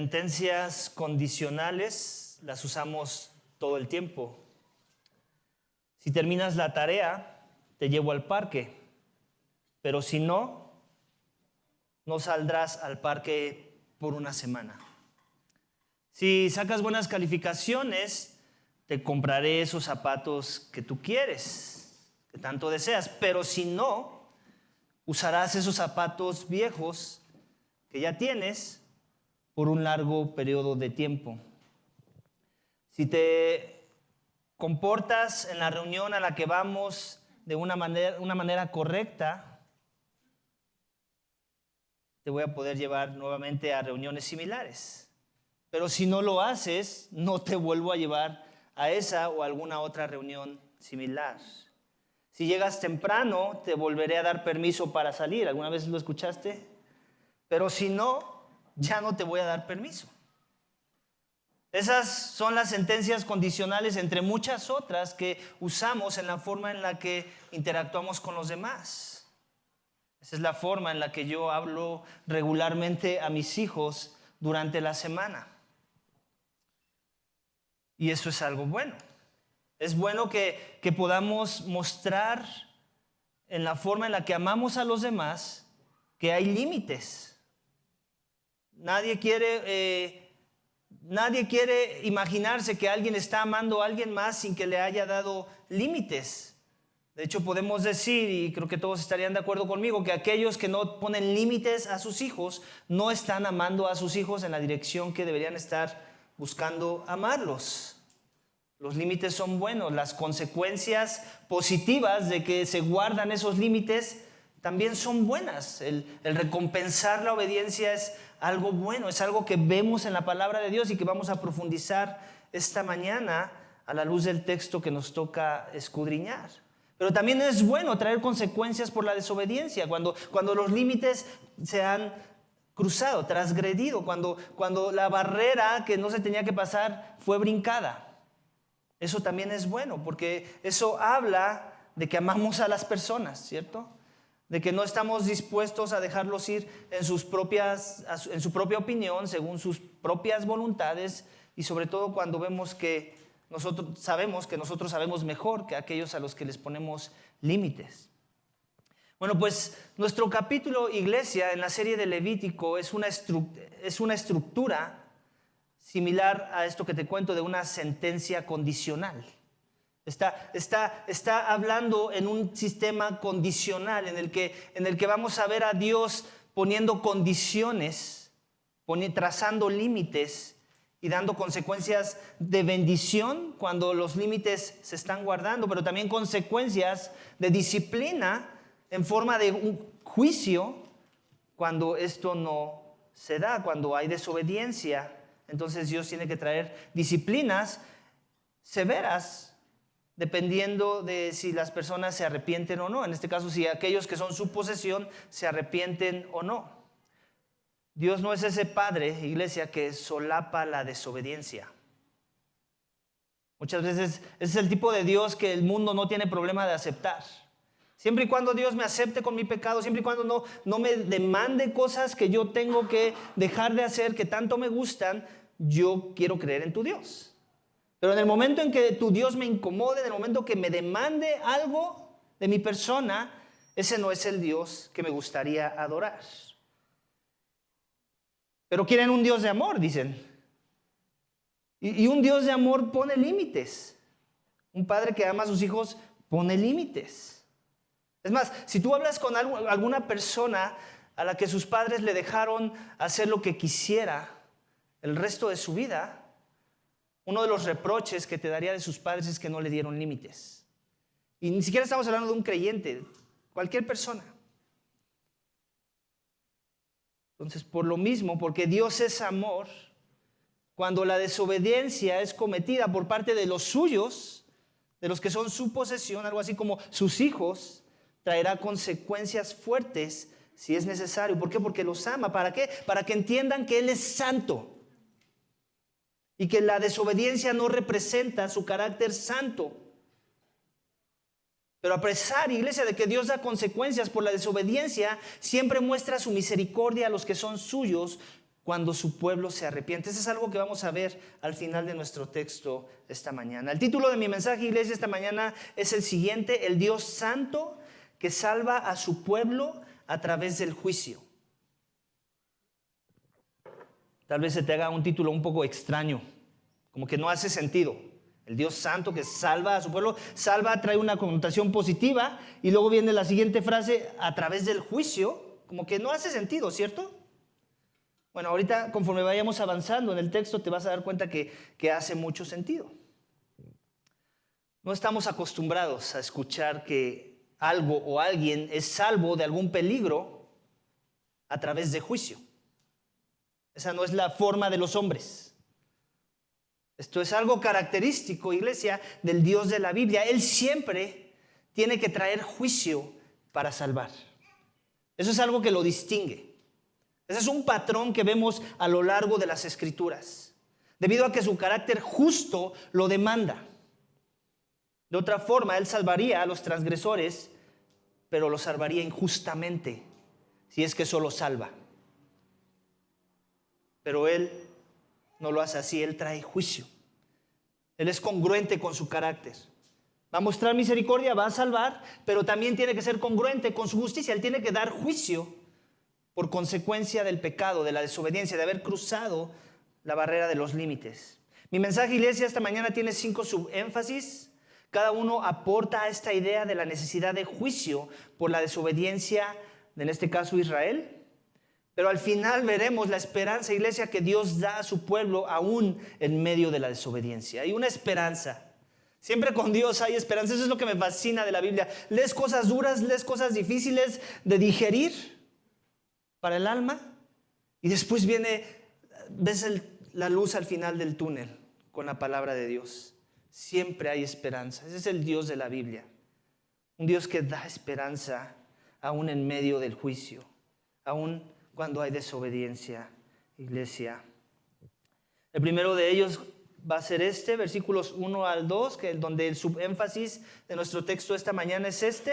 sentencias condicionales las usamos todo el tiempo. Si terminas la tarea, te llevo al parque, pero si no, no saldrás al parque por una semana. Si sacas buenas calificaciones, te compraré esos zapatos que tú quieres, que tanto deseas, pero si no, usarás esos zapatos viejos que ya tienes por un largo periodo de tiempo. Si te comportas en la reunión a la que vamos de una manera correcta, te voy a poder llevar nuevamente a reuniones similares. Pero si no lo haces, no te vuelvo a llevar a esa o alguna otra reunión similar. Si llegas temprano, te volveré a dar permiso para salir. ¿Alguna vez lo escuchaste? Pero si no, ya no te voy a dar permiso. Esas son las sentencias condicionales entre muchas otras que usamos en la forma en la que interactuamos con los demás. Esa es la forma en la que yo hablo regularmente a mis hijos durante la semana. Y eso es algo bueno. Es bueno que podamos mostrar en la forma en la que amamos a los demás que hay límites. Nadie quiere imaginarse que alguien está amando a alguien más sin que le haya dado límites. De hecho, podemos decir, y creo que todos estarían de acuerdo conmigo, que aquellos que no ponen límites a sus hijos no están amando a sus hijos en la dirección que deberían estar buscando amarlos. Los límites son buenos, las consecuencias positivas de que se guardan esos límites también son buenas. El recompensar la obediencia es algo bueno, es algo que vemos en la palabra de Dios y que vamos a profundizar esta mañana a la luz del texto que nos toca escudriñar. Pero también es bueno traer consecuencias por la desobediencia, cuando los límites se han cruzado, transgredido, cuando la barrera que no se tenía que pasar fue brincada. Eso también es bueno, porque eso habla de que amamos a las personas, ¿cierto? De que no estamos dispuestos a dejarlos ir en su propia opinión, según sus propias voluntades, y sobre todo cuando vemos que nosotros sabemos mejor que aquellos a los que les ponemos límites. Bueno, pues nuestro capítulo, iglesia, en la serie de Levítico es una estructura similar a esto que te cuento de una sentencia condicional. Está hablando en un sistema condicional en el que vamos a ver a Dios poniendo condiciones, trazando límites y dando consecuencias de bendición cuando los límites se están guardando, pero también consecuencias de disciplina en forma de un juicio cuando esto no se da, cuando hay desobediencia. Entonces Dios tiene que traer disciplinas severas dependiendo de si las personas se arrepienten o no. En este caso, si aquellos que son su posesión se arrepienten o no. Dios no es ese padre, iglesia, que solapa la desobediencia. Muchas veces ese es el tipo de Dios que el mundo no tiene problema de aceptar. Siempre y cuando Dios me acepte con mi pecado, siempre y cuando no me demande cosas que yo tengo que dejar de hacer, que tanto me gustan, yo quiero creer en tu Dios. Pero en el momento en que tu Dios me incomode, en el momento que me demande algo de mi persona, ese no es el Dios que me gustaría adorar. Pero quieren un Dios de amor, dicen. Y un Dios de amor pone límites. Un padre que ama a sus hijos pone límites. Es más, si tú hablas con alguna persona a la que sus padres le dejaron hacer lo que quisiera el resto de su vida, uno de los reproches que te daría de sus padres es que no le dieron límites. Y ni siquiera estamos hablando de un creyente, cualquier persona. Entonces, por lo mismo, porque Dios es amor, cuando la desobediencia es cometida por parte de los suyos, de los que son su posesión, algo así como sus hijos, traerá consecuencias fuertes si es necesario. ¿Por qué? Porque los ama. ¿Para qué? Para que entiendan que Él es santo y que la desobediencia no representa su carácter santo. Pero a pesar, iglesia, de que Dios da consecuencias por la desobediencia, siempre muestra su misericordia a los que son suyos, cuando su pueblo se arrepiente. Eso es algo que vamos a ver al final de nuestro texto esta mañana. El título de mi mensaje, iglesia, esta mañana es el siguiente: el Dios santo que salva a su pueblo a través del juicio. Tal vez se te haga un título un poco extraño, como que no hace sentido. El Dios santo que salva a su pueblo, salva trae una connotación positiva, y luego viene la siguiente frase: a través del juicio, como que no hace sentido, ¿cierto? Bueno, ahorita conforme vayamos avanzando en el texto te vas a dar cuenta que hace mucho sentido. No estamos acostumbrados a escuchar que algo o alguien es salvo de algún peligro a través de juicio. Esa no es la forma de los hombres. Esto es algo característico, iglesia, del Dios de la Biblia. Él siempre tiene que traer juicio para salvar. Eso es algo que lo distingue. Ese es un patrón que vemos a lo largo de las Escrituras, debido a que su carácter justo lo demanda. De otra forma, Él salvaría a los transgresores, pero los salvaría injustamente, si es que solo salva. Pero Él no lo hace así, Él trae juicio. Él es congruente con su carácter. Va a mostrar misericordia, va a salvar, pero también tiene que ser congruente con su justicia. Él tiene que dar juicio por consecuencia del pecado, de la desobediencia, de haber cruzado la barrera de los límites. Mi mensaje, iglesia, esta mañana tiene 5 subénfasis. Cada uno aporta a esta idea de la necesidad de juicio por la desobediencia, en este caso Israel. Pero al final veremos la esperanza, iglesia, que Dios da a su pueblo aún en medio de la desobediencia. Hay una esperanza. Siempre con Dios hay esperanza. Eso es lo que me fascina de la Biblia. Lees cosas duras, lees cosas difíciles de digerir para el alma, y después ves la luz al final del túnel con la palabra de Dios. Siempre hay esperanza. Ese es el Dios de la Biblia. Un Dios que da esperanza aún en medio del juicio, aún cuando hay desobediencia, iglesia. El primero de ellos va a ser versículos 1 al 2, donde el subénfasis de nuestro texto esta mañana es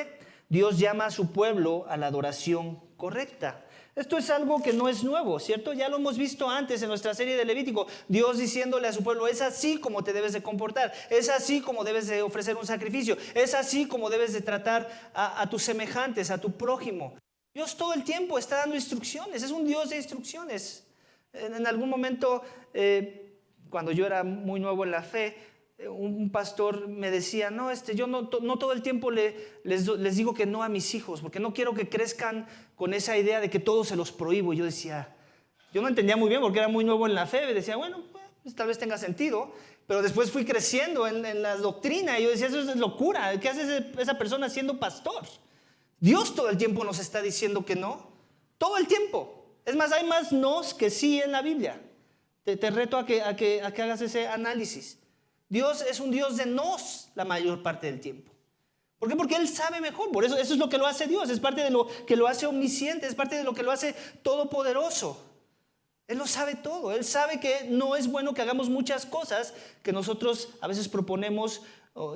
Dios llama a su pueblo a la adoración correcta. Esto es algo que no es nuevo, ¿cierto? Ya lo hemos visto antes en nuestra serie de Levítico. Dios diciéndole a su pueblo: es así como te debes de comportar, es así como debes de ofrecer un sacrificio, es así como debes de tratar a tus semejantes, a tu prójimo. Dios todo el tiempo está dando instrucciones, es un Dios de instrucciones. En algún momento, cuando yo era muy nuevo en la fe, un pastor me decía: no, yo no todo el tiempo les digo que no a mis hijos, porque no quiero que crezcan con esa idea de que todo se los prohíbo. Y yo decía, yo no entendía muy bien porque era muy nuevo en la fe, y decía, bueno, pues tal vez tenga sentido, pero después fui creciendo en la doctrina y yo decía, eso es locura. ¿Qué hace esa persona siendo pastor? Dios todo el tiempo nos está diciendo que no, todo el tiempo. Es más, hay más nos que sí en la Biblia. Te reto a que hagas ese análisis. Dios es un Dios de nos la mayor parte del tiempo. ¿Por qué? Porque Él sabe mejor. Por eso es lo que lo hace Dios. Es parte de lo que lo hace omnisciente. Es parte de lo que lo hace todopoderoso. Él lo sabe todo. Él sabe que no es bueno que hagamos muchas cosas que nosotros a veces proponemos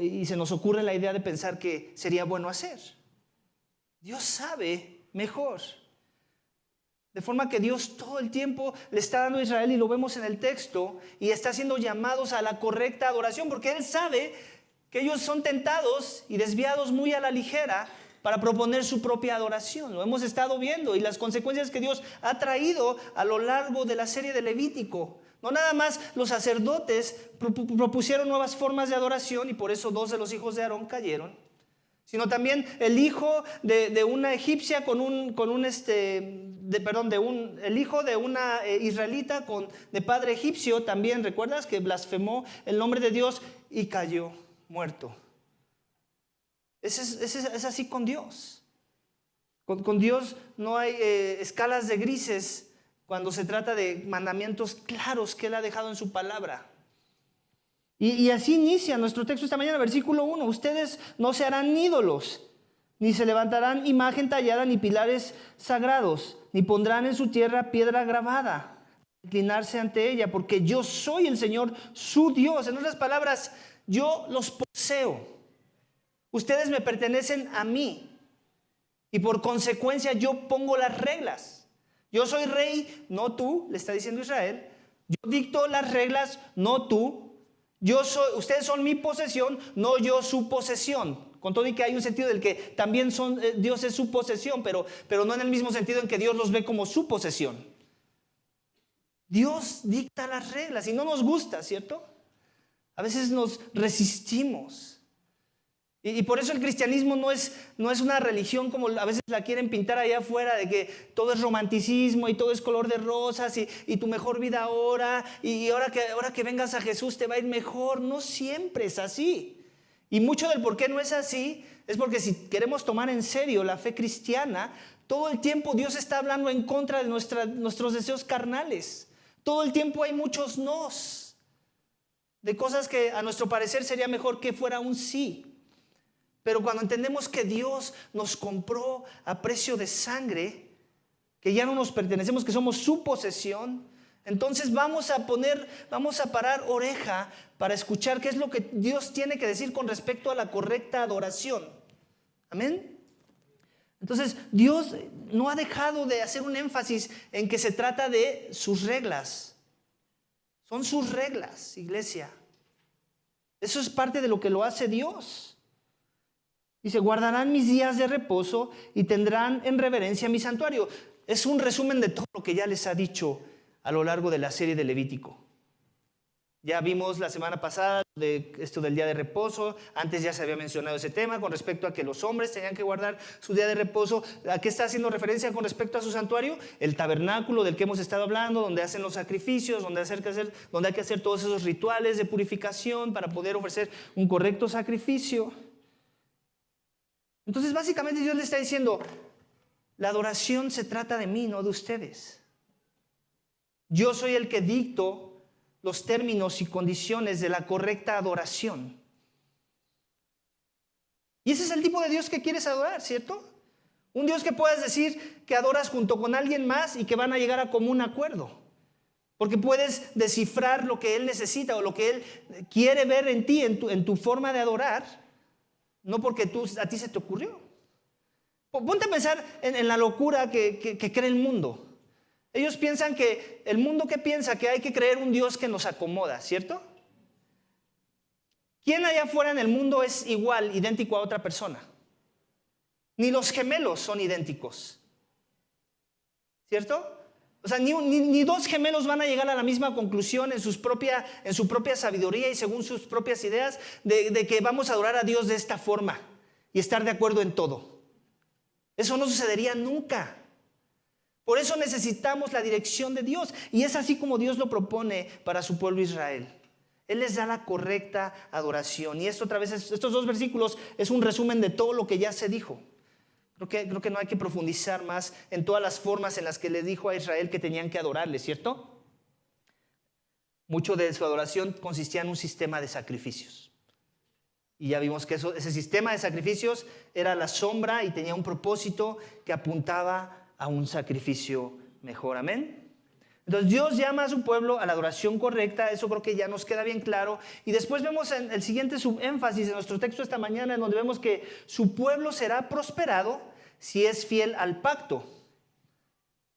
y se nos ocurre la idea de pensar que sería bueno hacer. Dios sabe mejor. De forma que Dios todo el tiempo le está dando a Israel, y lo vemos en el texto, y está haciendo llamados a la correcta adoración, porque Él sabe que ellos son tentados y desviados muy a la ligera para proponer su propia adoración. Lo hemos estado viendo, y las consecuencias que Dios ha traído a lo largo de la serie de Levítico. No nada más los sacerdotes propusieron nuevas formas de adoración, y por eso 2 de los hijos de Aarón cayeron, sino también el hijo de una egipcia el hijo de una israelita de padre egipcio también, ¿recuerdas? Que blasfemó el nombre de Dios y cayó muerto. Es así con Dios. Con Dios no hay escalas de grises cuando se trata de mandamientos claros que Él ha dejado en su palabra. Y así inicia nuestro texto esta mañana, versículo 1. Ustedes no se harán ídolos, ni se levantarán imagen tallada, ni pilares sagrados, ni pondrán en su tierra piedra grabada, inclinarse ante ella, porque yo soy el Señor, su Dios. En otras palabras, yo los poseo. Ustedes me pertenecen a mí, y por consecuencia yo pongo las reglas. Yo soy rey, no tú, le está diciendo Israel. Yo dicto las reglas, no tú. Ustedes son mi posesión, no yo su posesión. Con todo y que hay un sentido del que también Dios es su posesión, pero no en el mismo sentido en que Dios los ve como su posesión. Dios dicta las reglas y no nos gusta, ¿cierto? A veces nos resistimos. Y por eso el cristianismo no es una religión como a veces la quieren pintar allá afuera, de que todo es romanticismo y todo es color de rosas y tu mejor vida ahora, y ahora que vengas a Jesús te va a ir mejor. No siempre es así. Y mucho del por qué no es así es porque si queremos tomar en serio la fe cristiana, todo el tiempo Dios está hablando en contra de nuestros deseos carnales. Todo el tiempo hay muchos nos, de cosas que a nuestro parecer sería mejor que fuera un sí. Pero cuando entendemos que Dios nos compró a precio de sangre, que ya no nos pertenecemos, que somos su posesión, entonces vamos a parar oreja para escuchar qué es lo que Dios tiene que decir con respecto a la correcta adoración. Amén. Entonces Dios no ha dejado de hacer un énfasis en que se trata de sus reglas. Son sus reglas, iglesia. Eso es parte de lo que lo hace Dios. Dice, guardarán mis días de reposo y tendrán en reverencia mi santuario. Es un resumen de todo lo que ya les ha dicho a lo largo de la serie de Levítico. Ya vimos la semana pasada de esto del día de reposo. Antes ya se había mencionado ese tema con respecto a que los hombres tenían que guardar su día de reposo. ¿A qué está haciendo referencia con respecto a su santuario? El tabernáculo del que hemos estado hablando, donde hacen los sacrificios, donde hay que hacer todos esos rituales de purificación para poder ofrecer un correcto sacrificio. Entonces básicamente Dios le está diciendo, la adoración se trata de mí, no de ustedes. Yo soy el que dicto los términos y condiciones de la correcta adoración. Y ese es el tipo de Dios que quieres adorar, ¿cierto? Un Dios que puedas decir que adoras junto con alguien más y que van a llegar a común acuerdo. Porque puedes descifrar lo que Él necesita o lo que Él quiere ver en ti, en tu forma de adorar. No porque a ti se te ocurrió. Ponte a pensar en la locura que cree el mundo. Ellos piensan que el mundo que piensa que hay que creer un Dios que nos acomoda, ¿cierto? ¿Quién allá afuera en el mundo es igual, idéntico a otra persona? Ni los gemelos son idénticos, ¿cierto? O sea, ni dos gemelos van a llegar a la misma conclusión en su propia sabiduría y según sus propias ideas de que vamos a adorar a Dios de esta forma y estar de acuerdo en todo. Eso no sucedería nunca. Por eso necesitamos la dirección de Dios y es así como Dios lo propone para su pueblo Israel. Él les da la correcta adoración y esto otra vez, estos dos versículos es un resumen de todo lo que ya se dijo. Creo que no hay que profundizar más en todas las formas en las que le dijo a Israel que tenían que adorarle, ¿cierto? Mucho de su adoración consistía en un sistema de sacrificios. Y ya vimos que ese sistema de sacrificios era la sombra y tenía un propósito que apuntaba a un sacrificio mejor. Amén. Entonces Dios llama a su pueblo a la adoración correcta, eso creo que ya nos queda bien claro. Y después vemos en el siguiente subénfasis de nuestro texto esta mañana, en donde vemos que su pueblo será prosperado si es fiel al pacto.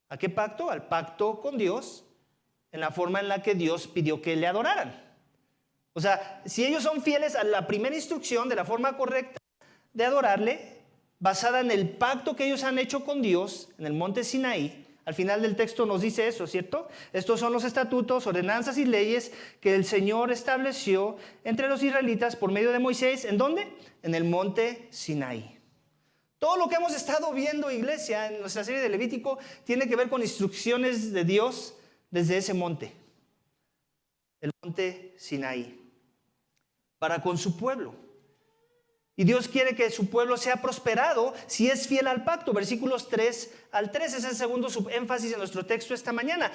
¿A qué pacto? Al pacto con Dios, en la forma en la que Dios pidió que le adoraran. O sea, si ellos son fieles a la primera instrucción de la forma correcta de adorarle, basada en el pacto que ellos han hecho con Dios en el monte Sinaí. Al final del texto nos dice eso, ¿cierto? Estos son los estatutos, ordenanzas y leyes que el Señor estableció entre los israelitas por medio de Moisés. ¿En dónde? En el monte Sinaí. Todo lo que hemos estado viendo, iglesia, en nuestra serie de Levítico, tiene que ver con instrucciones de Dios desde ese monte. El monte Sinaí. Para con su pueblo. Y Dios quiere que su pueblo sea prosperado si es fiel al pacto. Versículos 3 al 3 es el segundo subénfasis de nuestro texto esta mañana.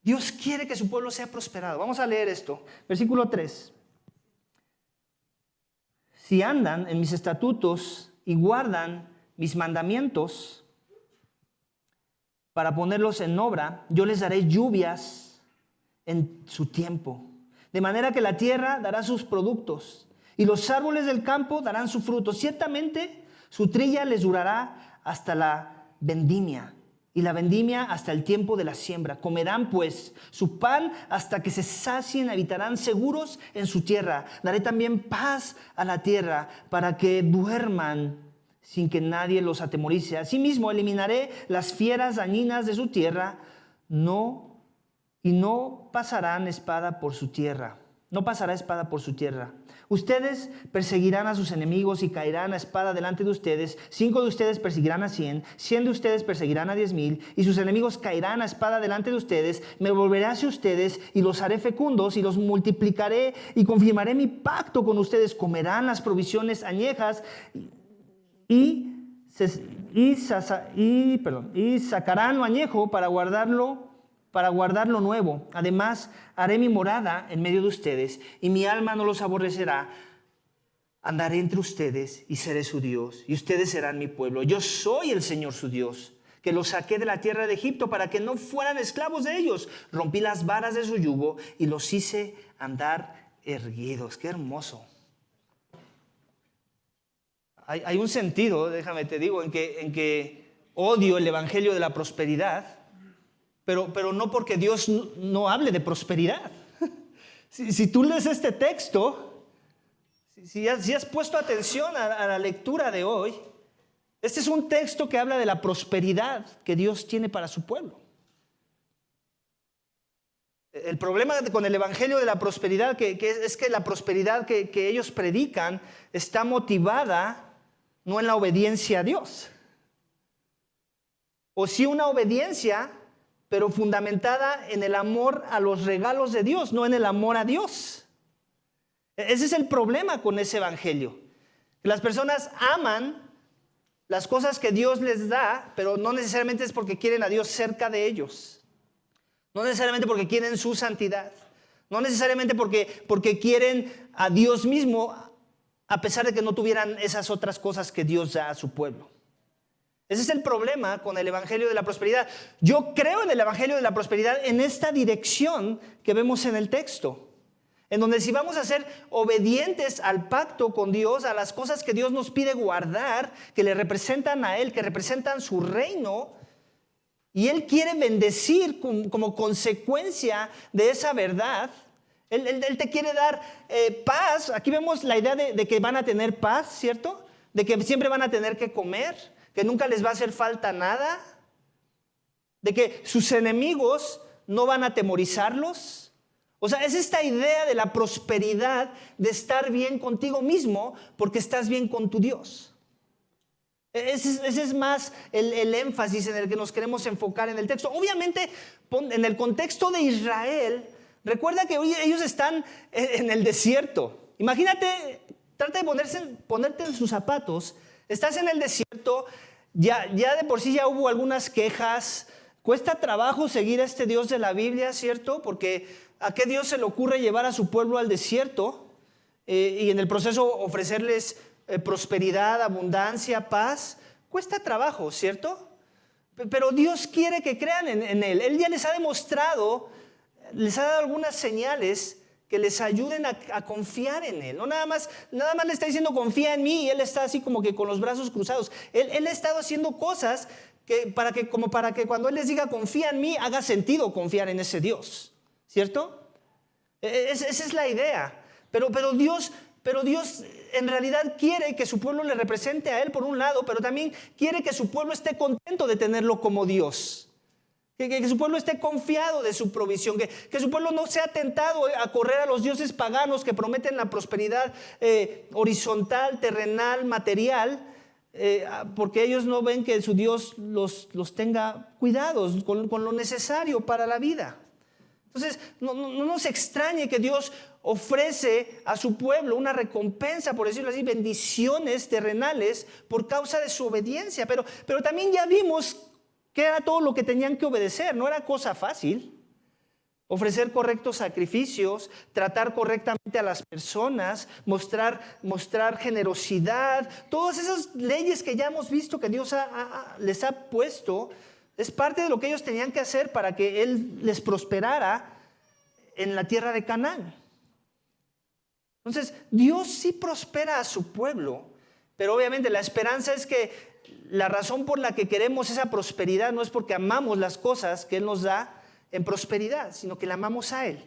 Dios quiere que su pueblo sea prosperado. Vamos a leer esto. Versículo 3. Si andan en mis estatutos y guardan mis mandamientos para ponerlos en obra, yo les daré lluvias en su tiempo. De manera que la tierra dará sus productos. Y los árboles del campo darán su fruto. Ciertamente su trilla les durará hasta la vendimia. y la vendimia hasta el tiempo de la siembra. Comerán pues su pan hasta que se sacien, habitarán seguros en su tierra. Daré también paz a la tierra para que duerman sin que nadie los atemorice. Asimismo eliminaré las fieras dañinas de su tierra, no pasarán espada por su tierra. No pasará espada por su tierra. Ustedes perseguirán a sus enemigos y caerán a espada delante de ustedes. 5 de ustedes perseguirán a 100, 100 de ustedes perseguirán a 10,000, y sus enemigos caerán a espada delante de ustedes. Me volveré hacia ustedes y los haré fecundos y los multiplicaré y confirmaré mi pacto con ustedes. Comerán las provisiones añejas y sacarán lo añejo para guardarlo nuevo. Además, haré mi morada en medio de ustedes y mi alma no los aborrecerá. Andaré entre ustedes y seré su Dios y ustedes serán mi pueblo. Yo soy el Señor su Dios, que los saqué de la tierra de Egipto para que no fueran esclavos de ellos. Rompí las varas de su yugo y los hice andar erguidos. Qué hermoso. Hay un sentido, déjame te digo, en que odio el evangelio de la prosperidad, pero no porque Dios no hable de prosperidad. Si tú lees este texto, si has puesto atención a la lectura de hoy, este es un texto que habla de la prosperidad que Dios tiene para su pueblo. El problema con el evangelio de la prosperidad es que la prosperidad que ellos predican está motivada no en la obediencia a Dios. O sí una obediencia, pero fundamentada en el amor a los regalos de Dios, no en el amor a Dios. Ese es el problema con ese evangelio. Las personas aman las cosas que Dios les da, pero no necesariamente es porque quieren a Dios cerca de ellos. No necesariamente porque quieren su santidad. No necesariamente porque quieren a Dios mismo, a pesar de que no tuvieran esas otras cosas que Dios da a su pueblo. Ese es el problema con el evangelio de la prosperidad. Yo creo en el evangelio de la prosperidad en esta dirección que vemos en el texto, en donde si vamos a ser obedientes al pacto con Dios, a las cosas que Dios nos pide guardar, que le representan a Él, que representan su reino, y Él quiere bendecir como consecuencia de esa verdad. Él te quiere dar paz. Aquí vemos la idea de que van a tener paz, ¿cierto? De que siempre van a tener que comer, que nunca les va a hacer falta nada, de que sus enemigos no van a atemorizarlos. O sea, es esta idea de la prosperidad, de estar bien contigo mismo porque estás bien con tu Dios. Ese es más el énfasis en el que nos queremos enfocar en el texto. Obviamente, en el contexto de Israel, recuerda que hoy ellos están en el desierto. Imagínate, trata de ponerte en sus zapatos. Estás en el desierto, ya de por sí ya hubo algunas quejas. Cuesta trabajo seguir a este Dios de la Biblia, ¿cierto? Porque ¿a qué Dios se le ocurre llevar a su pueblo al desierto y en el proceso ofrecerles prosperidad, abundancia, paz? Cuesta trabajo, ¿cierto? Pero Dios quiere que crean en Él. Él ya les ha demostrado, les ha dado algunas señales que les ayuden a confiar en Él. No nada más le está diciendo confía en mí y Él está así como que con los brazos cruzados. Él ha estado haciendo cosas para que cuando Él les diga confía en mí, haga sentido confiar en ese Dios, ¿cierto? Esa es la idea. Pero Dios en realidad quiere que su pueblo le represente a Él por un lado, pero también quiere que su pueblo esté contento de tenerlo como Dios. Que su pueblo esté confiado de su provisión, que su pueblo no sea tentado a correr a los dioses paganos que prometen la prosperidad horizontal, terrenal, material, porque ellos no ven que su Dios los tenga cuidados con lo necesario para la vida. Entonces, no nos extrañe que Dios ofrece a su pueblo una recompensa, por decirlo así, bendiciones terrenales por causa de su obediencia. Pero también ya vimos que era todo lo que tenían que obedecer. No era cosa fácil. Ofrecer correctos sacrificios, tratar correctamente a las personas, mostrar generosidad. Todas esas leyes que ya hemos visto que Dios les ha puesto, es parte de lo que ellos tenían que hacer para que Él les prosperara en la tierra de Canaán. Entonces, Dios sí prospera a su pueblo, Pero obviamente la esperanza es que la razón por la que queremos esa prosperidad no es porque amamos las cosas que Él nos da en prosperidad, sino que le amamos a Él.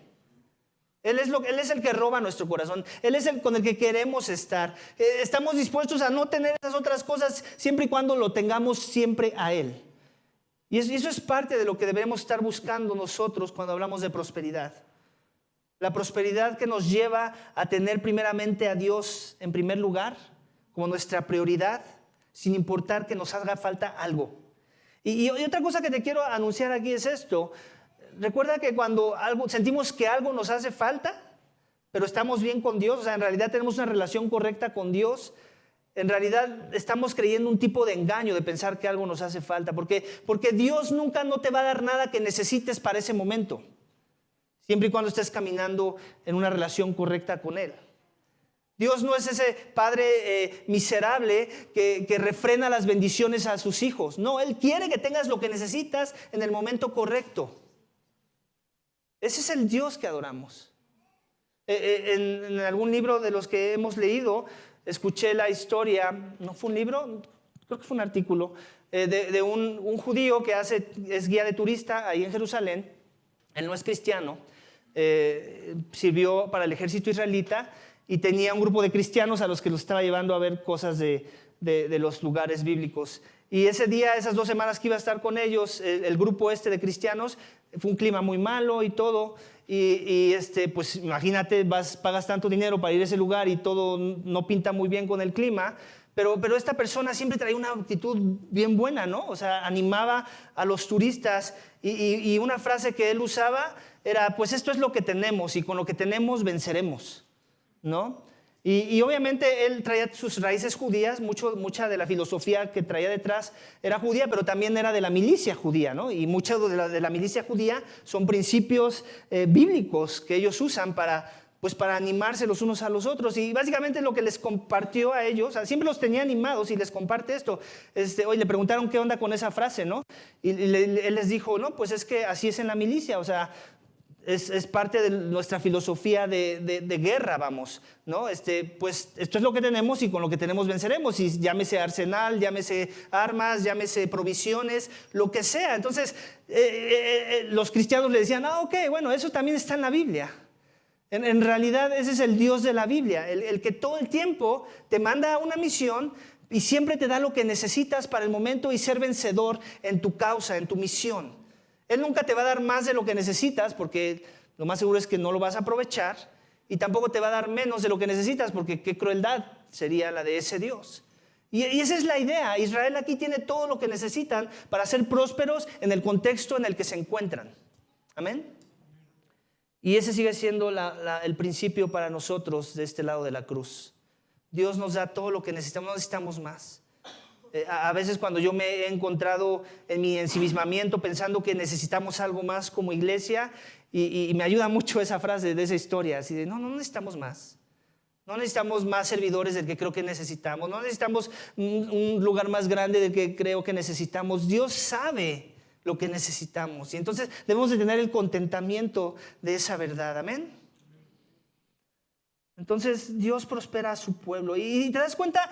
Él es el que roba nuestro corazón. Él es el con el que queremos estar. Estamos dispuestos a no tener esas otras cosas siempre y cuando lo tengamos siempre a Él. Y eso es parte de lo que debemos estar buscando nosotros cuando hablamos de prosperidad. La prosperidad que nos lleva a tener primeramente a Dios en primer lugar, como nuestra prioridad, sin importar que nos haga falta algo. Y otra cosa que te quiero anunciar aquí es esto. Recuerda que cuando sentimos que algo nos hace falta, pero estamos bien con Dios, o sea, en realidad tenemos una relación correcta con Dios, en realidad estamos creyendo un tipo de engaño de pensar que algo nos hace falta, porque Dios nunca no te va a dar nada que necesites para ese momento, siempre y cuando estés caminando en una relación correcta con Él. Dios no es ese padre miserable que refrena las bendiciones a sus hijos. No, Él quiere que tengas lo que necesitas en el momento correcto. Ese es el Dios que adoramos. En algún libro de los que hemos leído, escuché la historia, no fue un libro, creo que fue un artículo, de un judío que es guía de turista ahí en Jerusalén. Él no es cristiano, sirvió para el ejército israelita y tenía un grupo de cristianos a los que los estaba llevando a ver cosas de los lugares bíblicos. Y ese día, esas 2 semanas que iba a estar con ellos, el grupo de cristianos, fue un clima muy malo y todo, pues imagínate, pagas tanto dinero para ir a ese lugar y todo no pinta muy bien con el clima, pero esta persona siempre traía una actitud bien buena, ¿no? O sea, animaba a los turistas y una frase que él usaba era, pues esto es lo que tenemos y con lo que tenemos venceremos, ¿no? Y obviamente él traía sus raíces judías, mucha de la filosofía que traía detrás era judía, pero también era de la milicia judía, ¿no? Y mucha de la milicia judía son principios bíblicos que ellos usan para animarse los unos a los otros. Y básicamente lo que les compartió a ellos, o sea, siempre los tenía animados y les comparte esto. Hoy le preguntaron qué onda con esa frase, ¿no? Y él les dijo, no, pues es que así es en la milicia, o sea, es parte de nuestra filosofía de guerra, vamos, ¿no? Pues esto es lo que tenemos y con lo que tenemos venceremos, y llámese arsenal, llámese armas, llámese provisiones, lo que sea. Entonces, los cristianos le decían, ok, bueno, eso también está en la Biblia. En realidad, ese es el Dios de la Biblia, el que todo el tiempo te manda a una misión y siempre te da lo que necesitas para el momento y ser vencedor en tu causa, en tu misión. Él nunca te va a dar más de lo que necesitas porque lo más seguro es que no lo vas a aprovechar, y tampoco te va a dar menos de lo que necesitas porque qué crueldad sería la de ese Dios. Y esa es la idea. Israel aquí tiene todo lo que necesitan para ser prósperos en el contexto en el que se encuentran. Amén. Y ese sigue siendo el principio para nosotros de este lado de la cruz. Dios nos da todo lo que necesitamos, no necesitamos más. A veces cuando yo me he encontrado en mi ensimismamiento pensando que necesitamos algo más como iglesia, y me ayuda mucho esa frase de esa historia, así de no necesitamos más. No necesitamos más servidores del que creo que necesitamos. No necesitamos un lugar más grande del que creo que necesitamos. Dios sabe lo que necesitamos y entonces debemos de tener el contentamiento de esa verdad. Amén. Entonces Dios prospera a su pueblo y te das cuenta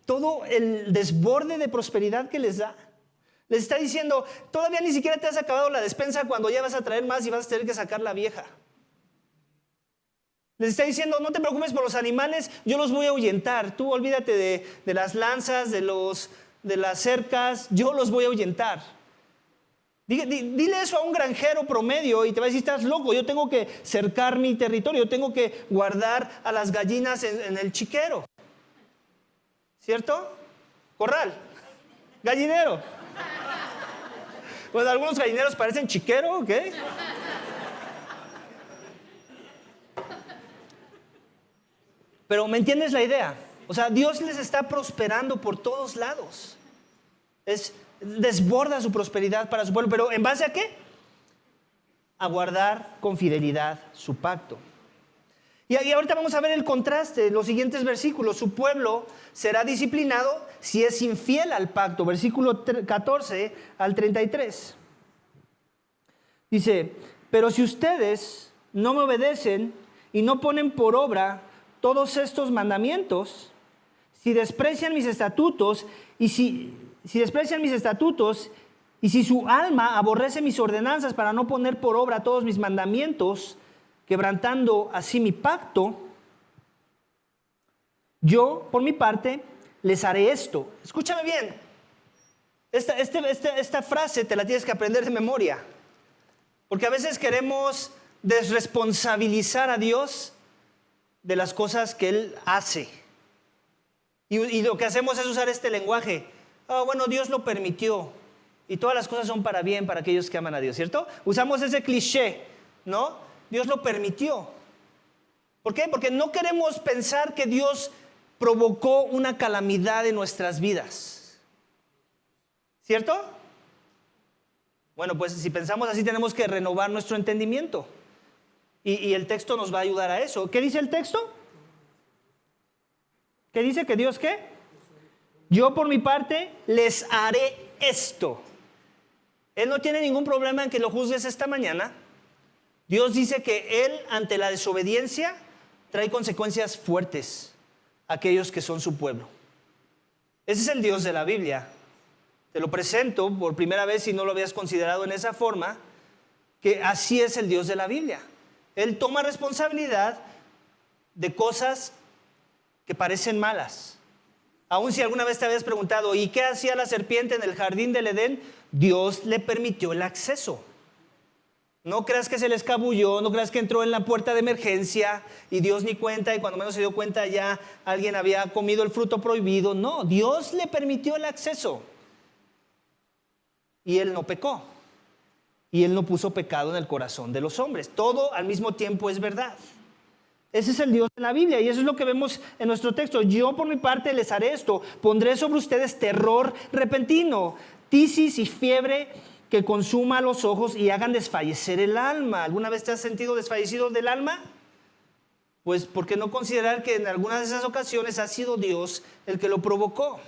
todo el desborde de prosperidad que les da. Les está diciendo, todavía ni siquiera te has acabado la despensa cuando ya vas a traer más y vas a tener que sacar la vieja. Les está diciendo, no te preocupes por los animales, yo los voy a ahuyentar. Tú olvídate de las lanzas, de las cercas, yo los voy a ahuyentar. Dile eso a un granjero promedio y te va a decir, estás loco, yo tengo que cercar mi territorio, yo tengo que guardar a las gallinas en el chiquero. ¿Cierto? Corral, gallinero. Pues algunos gallineros parecen chiquero, ¿ok? Pero ¿me entiendes la idea? O sea, Dios les está prosperando por todos lados. Desborda su prosperidad para su pueblo. ¿Pero en base a qué? A guardar con fidelidad su pacto. Y ahorita vamos a ver el contraste, los siguientes versículos. Su pueblo será disciplinado si es infiel al pacto. Versículo 14 al 33. Dice, pero si ustedes no me obedecen y no ponen por obra todos estos mandamientos, si desprecian mis estatutos y si desprecian mis estatutos y si su alma aborrece mis ordenanzas para no poner por obra todos mis mandamientos, quebrantando así mi pacto, yo, por mi parte, les haré esto. Escúchame bien. Esta frase te la tienes que aprender de memoria. Porque a veces queremos desresponsabilizar a Dios de las cosas que Él hace. Y lo que hacemos es usar este lenguaje. Bueno, Dios lo permitió. Y todas las cosas son para bien para aquellos que aman a Dios, ¿cierto? Usamos ese cliché, ¿no? Dios lo permitió. ¿Por qué? Porque no queremos pensar que Dios provocó una calamidad en nuestras vidas. ¿Cierto? Bueno, pues si pensamos así tenemos que renovar nuestro entendimiento. Y el texto nos va a ayudar a eso. ¿Qué dice el texto? ¿Qué dice? ¿Que Dios qué? Yo por mi parte les haré esto. Él no tiene ningún problema en que lo juzgues esta mañana. Dios dice que Él ante la desobediencia trae consecuencias fuertes a aquellos que son su pueblo. Ese es el Dios de la Biblia. Te lo presento por primera vez si no lo habías considerado en esa forma, que así es el Dios de la Biblia. Él toma responsabilidad de cosas que parecen malas. Aun si alguna vez te habías preguntado, ¿y qué hacía la serpiente en el jardín del Edén? Dios le permitió el acceso. No creas que se le escabulló, no creas que entró en la puerta de emergencia y Dios ni cuenta, y cuando menos se dio cuenta ya alguien había comido el fruto prohibido. No, Dios le permitió el acceso. Y Él no pecó. Y Él no puso pecado en el corazón de los hombres. Todo al mismo tiempo es verdad. Ese es el Dios de la Biblia y eso es lo que vemos en nuestro texto. Yo por mi parte les haré esto. Pondré sobre ustedes terror repentino, tisis y fiebre que consuma los ojos y hagan desfallecer el alma. ¿Alguna vez te has sentido desfallecido del alma? Pues ¿por qué no considerar que en algunas de esas ocasiones ha sido Dios el que lo provocó?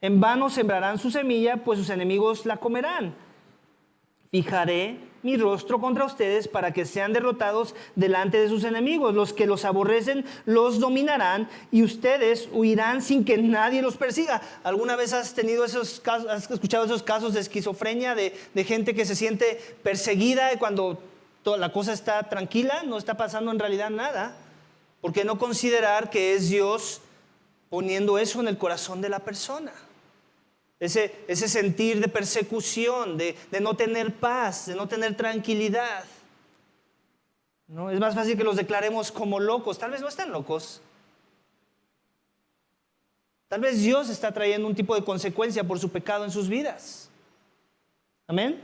En vano sembrarán su semilla, pues sus enemigos la comerán. Fijaré mi rostro contra ustedes para que sean derrotados delante de sus enemigos. Los que los aborrecen los dominarán y ustedes huirán sin que nadie los persiga. ¿Alguna vez has tenido esos casos, has escuchado esos casos de esquizofrenia, de gente que se siente perseguida y cuando toda la cosa está tranquila, no está pasando en realidad nada? ¿Por qué no considerar que es Dios poniendo eso en el corazón de la persona? Ese sentir de persecución, de no tener paz, de no tener tranquilidad. ¿No? Es más fácil que los declaremos como locos. Tal vez no están locos. Tal vez Dios está trayendo un tipo de consecuencia por su pecado en sus vidas. Amén.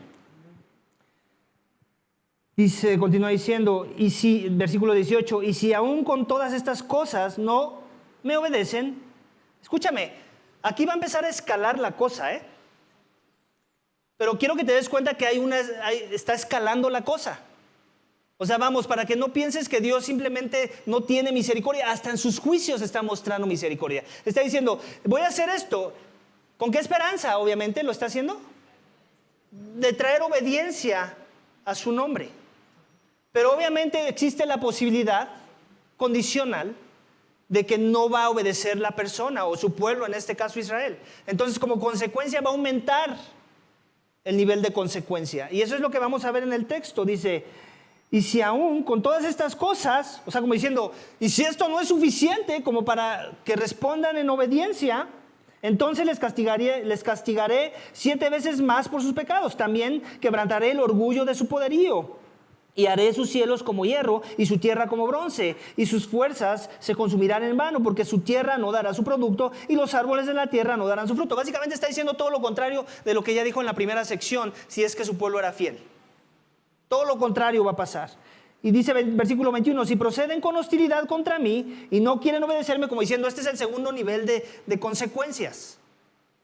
Dice, continúa diciendo, y si, versículo 18, y si aún con todas estas cosas no me obedecen, escúchame, aquí va a empezar a escalar la cosa, Pero quiero que te des cuenta que está escalando la cosa. O sea, vamos, para que no pienses que Dios simplemente no tiene misericordia, hasta en sus juicios está mostrando misericordia. Está diciendo, voy a hacer esto. ¿Con qué esperanza, obviamente, lo está haciendo? De traer obediencia a su nombre. Pero obviamente existe la posibilidad condicional de que no va a obedecer la persona o su pueblo, en este caso Israel. Entonces, como consecuencia va a aumentar el nivel de consecuencia. Y eso es lo que vamos a ver en el texto. Dice, y si aún con todas estas cosas, o sea, como diciendo, y si esto no es suficiente como para que respondan en obediencia, entonces les castigaré 7 veces más por sus pecados. También quebrantaré el orgullo de su poderío. Y haré sus cielos como hierro y su tierra como bronce, y sus fuerzas se consumirán en vano, porque su tierra no dará su producto y los árboles de la tierra no darán su fruto. Básicamente está diciendo todo lo contrario de lo que ya dijo en la primera sección, si es que su pueblo era fiel. Todo lo contrario va a pasar. Y dice versículo 21, si proceden con hostilidad contra mí y no quieren obedecerme, como diciendo, este es el segundo nivel de consecuencias,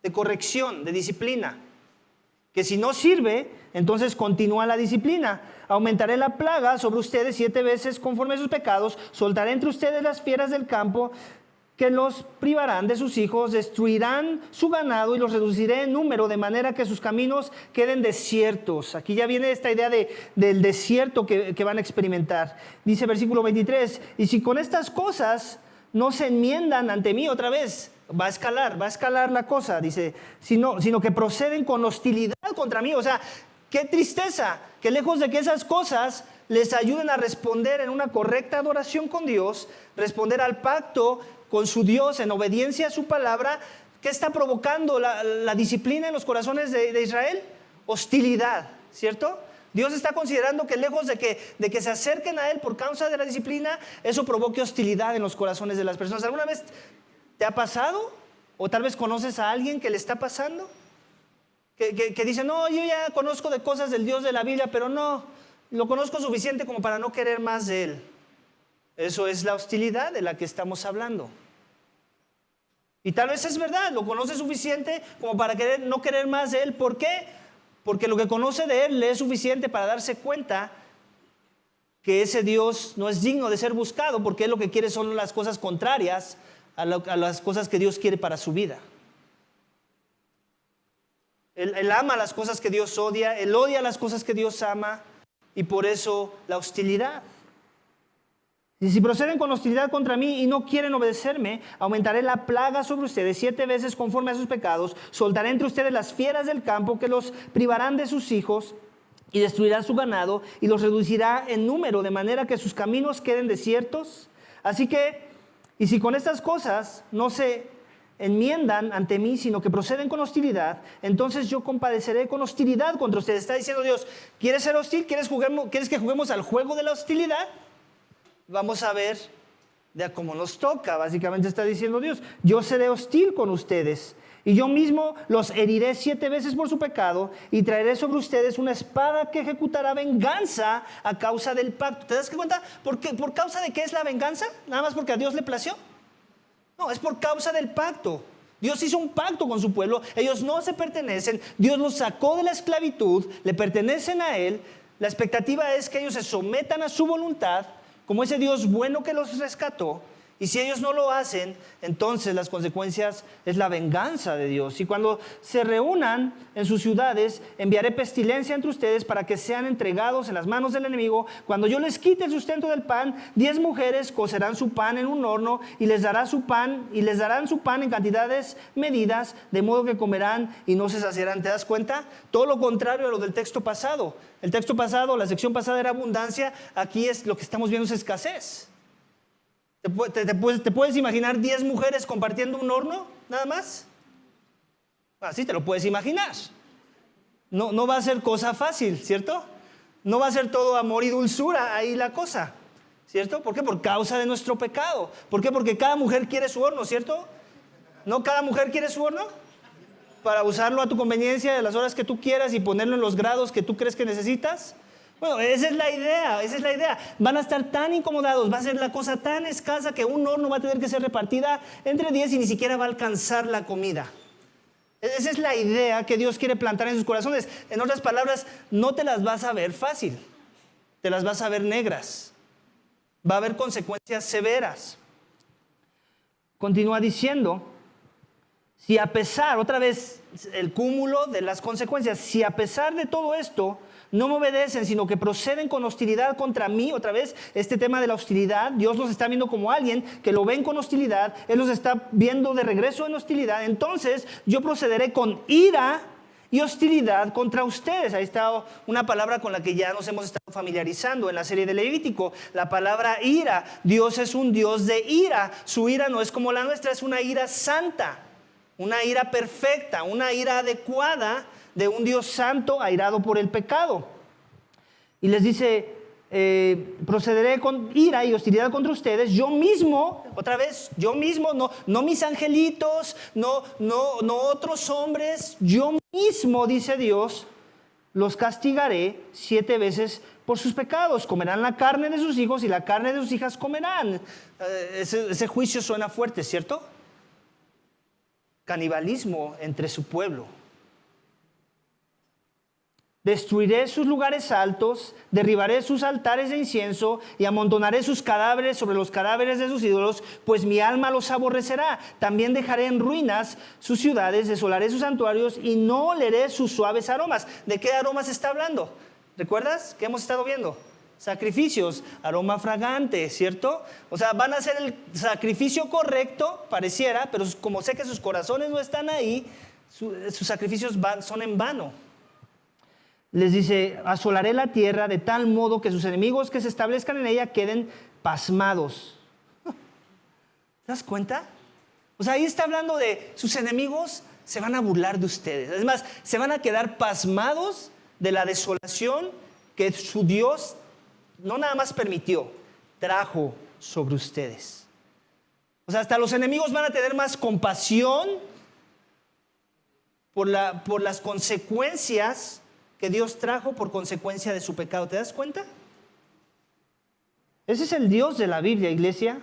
de corrección, de disciplina. Que si no sirve, entonces continúa la disciplina. Aumentaré la plaga sobre ustedes 7 veces conforme a sus pecados. Soltaré entre ustedes las fieras del campo que los privarán de sus hijos. Destruirán su ganado y los reduciré en número de manera que sus caminos queden desiertos. Aquí ya viene esta idea del desierto que van a experimentar. Dice versículo 23, y si con estas cosas no se enmiendan ante mí otra vez. Va a escalar la cosa, dice, sino que proceden con hostilidad contra mí. O sea, qué tristeza que lejos de que esas cosas les ayuden a responder en una correcta adoración con Dios, responder al pacto con su Dios en obediencia a su palabra, ¿qué está provocando la disciplina en los corazones de Israel? Hostilidad, ¿cierto? Dios está considerando que lejos de que se acerquen a Él por causa de la disciplina, eso provoque hostilidad en los corazones de las personas. ¿Alguna vez te ha pasado? ¿O tal vez conoces a alguien que le está pasando? Que dice, no, yo ya conozco de cosas del Dios de la Biblia, pero no, lo conozco suficiente como para no querer más de Él. Eso es la hostilidad de la que estamos hablando. Y tal vez es verdad, lo conoce suficiente como para no querer más de Él. ¿Por qué? Porque lo que conoce de Él le es suficiente para darse cuenta que ese Dios no es digno de ser buscado, porque Él lo que quiere son las cosas contrarias a las cosas que Dios quiere para su vida. Él ama las cosas que Dios odia, Él odia las cosas que Dios ama, y por eso la hostilidad. Y si proceden con hostilidad contra mí y no quieren obedecerme, aumentaré la plaga sobre ustedes 7 veces conforme a sus pecados, soltaré entre ustedes las fieras del campo que los privarán de sus hijos y destruirá su ganado y los reducirá en número de manera que sus caminos queden desiertos. Así que, y si con estas cosas no se enmiendan ante mí, sino que proceden con hostilidad, entonces yo compadeceré con hostilidad contra ustedes. Está diciendo Dios, ¿quieres ser hostil? ¿Quieres que juguemos al juego de la hostilidad? Vamos a ver de a cómo nos toca. Básicamente está diciendo Dios, yo seré hostil con ustedes y yo mismo los heriré 7 veces por su pecado y traeré sobre ustedes una espada que ejecutará venganza a causa del pacto. ¿Te das cuenta? ¿Por causa de qué es la venganza? ¿Nada más porque a Dios le plació? No, es por causa del pacto. Dios hizo un pacto con su pueblo, ellos no se pertenecen, Dios los sacó de la esclavitud, le pertenecen a Él. La expectativa es que ellos se sometan a su voluntad, como ese Dios bueno que los rescató, y si ellos no lo hacen, entonces las consecuencias es la venganza de Dios. Y cuando se reúnan en sus ciudades, enviaré pestilencia entre ustedes para que sean entregados en las manos del enemigo. Cuando yo les quite el sustento del pan, 10 mujeres cocerán su pan en un horno y les darán su pan en cantidades medidas, de modo que comerán y no se saciarán. ¿Te das cuenta? Todo lo contrario a lo del texto pasado. El texto pasado, la sección pasada era abundancia, aquí es lo que estamos viendo es escasez. ¿Te puedes imaginar 10 mujeres compartiendo un horno? ¿Nada más? Así te lo puedes imaginar. No va a ser cosa fácil, ¿cierto? No va a ser todo amor y dulzura ahí la cosa, ¿cierto? ¿Por qué? Por causa de nuestro pecado. ¿Por qué? Porque cada mujer quiere su horno, ¿cierto? ¿No cada mujer quiere su horno? Para usarlo a tu conveniencia de las horas que tú quieras y ponerlo en los grados que tú crees que necesitas. Bueno, esa es la idea. Van a estar tan incomodados, va a ser la cosa tan escasa que un horno va a tener que ser repartida entre 10 y ni siquiera va a alcanzar la comida. Esa es la idea que Dios quiere plantar en sus corazones. En otras palabras, no te las vas a ver fácil, te las vas a ver negras. Va a haber consecuencias severas. Continúa diciendo, si a pesar, otra vez el cúmulo de las consecuencias, si a pesar de todo esto no me obedecen, sino que proceden con hostilidad contra mí, otra vez este tema de la hostilidad, Dios los está viendo como alguien que lo ven con hostilidad, Él los está viendo de regreso en hostilidad, entonces yo procederé con ira y hostilidad contra ustedes. Ahí está una palabra con la que ya nos hemos estado familiarizando en la serie de Levítico, la palabra ira. Dios es un Dios de ira, su ira no es como la nuestra, es una ira santa, una ira perfecta, una ira adecuada de un Dios santo airado por el pecado. Y les dice, procederé con ira y hostilidad contra ustedes, yo mismo, otra vez, yo mismo, no mis angelitos, no otros hombres, yo mismo, dice Dios, los castigaré 7 veces por sus pecados. Comerán la carne de sus hijos y la carne de sus hijas comerán. Ese juicio suena fuerte, ¿cierto? Canibalismo entre su pueblo. Destruiré sus lugares altos, derribaré sus altares de incienso y amontonaré sus cadáveres sobre los cadáveres de sus ídolos, pues mi alma los aborrecerá. También dejaré en ruinas sus ciudades, desolaré sus santuarios y no oleré sus suaves aromas. ¿De qué aromas está hablando? ¿Recuerdas? ¿Qué hemos estado viendo? sacrificios, aroma fragante, ¿cierto? O sea, van a hacer el sacrificio correcto, pareciera, pero como sé que sus corazones no están ahí, sus sacrificios son en vano. Les dice, asolaré la tierra de tal modo que sus enemigos que se establezcan en ella queden pasmados. ¿Te das cuenta? O sea, ahí está hablando de sus enemigos se van a burlar de ustedes. Es más, se van a quedar pasmados de la desolación que su Dios no nada más permitió, trajo sobre ustedes. O sea, hasta los enemigos van a tener más compasión por las consecuencias que Dios trajo por consecuencia de su pecado. ¿Te das cuenta? Ese es el Dios de la Biblia, iglesia.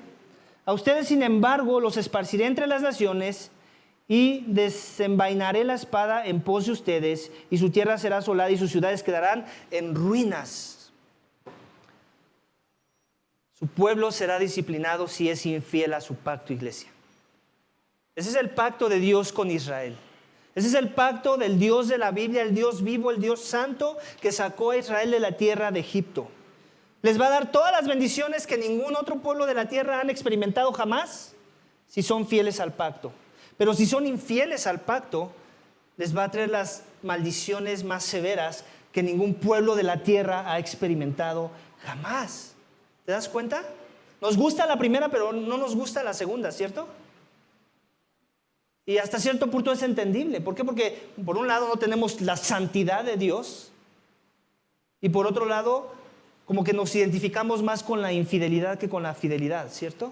A ustedes, sin embargo, los esparciré entre las naciones y desenvainaré la espada en pos de ustedes, y su tierra será asolada y sus ciudades quedarán en ruinas. Su pueblo será disciplinado si es infiel a su pacto, iglesia. Ese es el pacto de Dios con Israel. Ese es el pacto del Dios de la Biblia, el Dios vivo, el Dios santo que sacó a Israel de la tierra de Egipto. Les va a dar todas las bendiciones que ningún otro pueblo de la tierra han experimentado jamás si son fieles al pacto. Pero si son infieles al pacto, les va a traer las maldiciones más severas que ningún pueblo de la tierra ha experimentado jamás. ¿Te das cuenta? Nos gusta la primera, pero no nos gusta la segunda, ¿cierto? Y hasta cierto punto es entendible. ¿Por qué? Porque por un lado no tenemos la santidad de Dios y por otro lado como que nos identificamos más con la infidelidad que con la fidelidad, ¿cierto?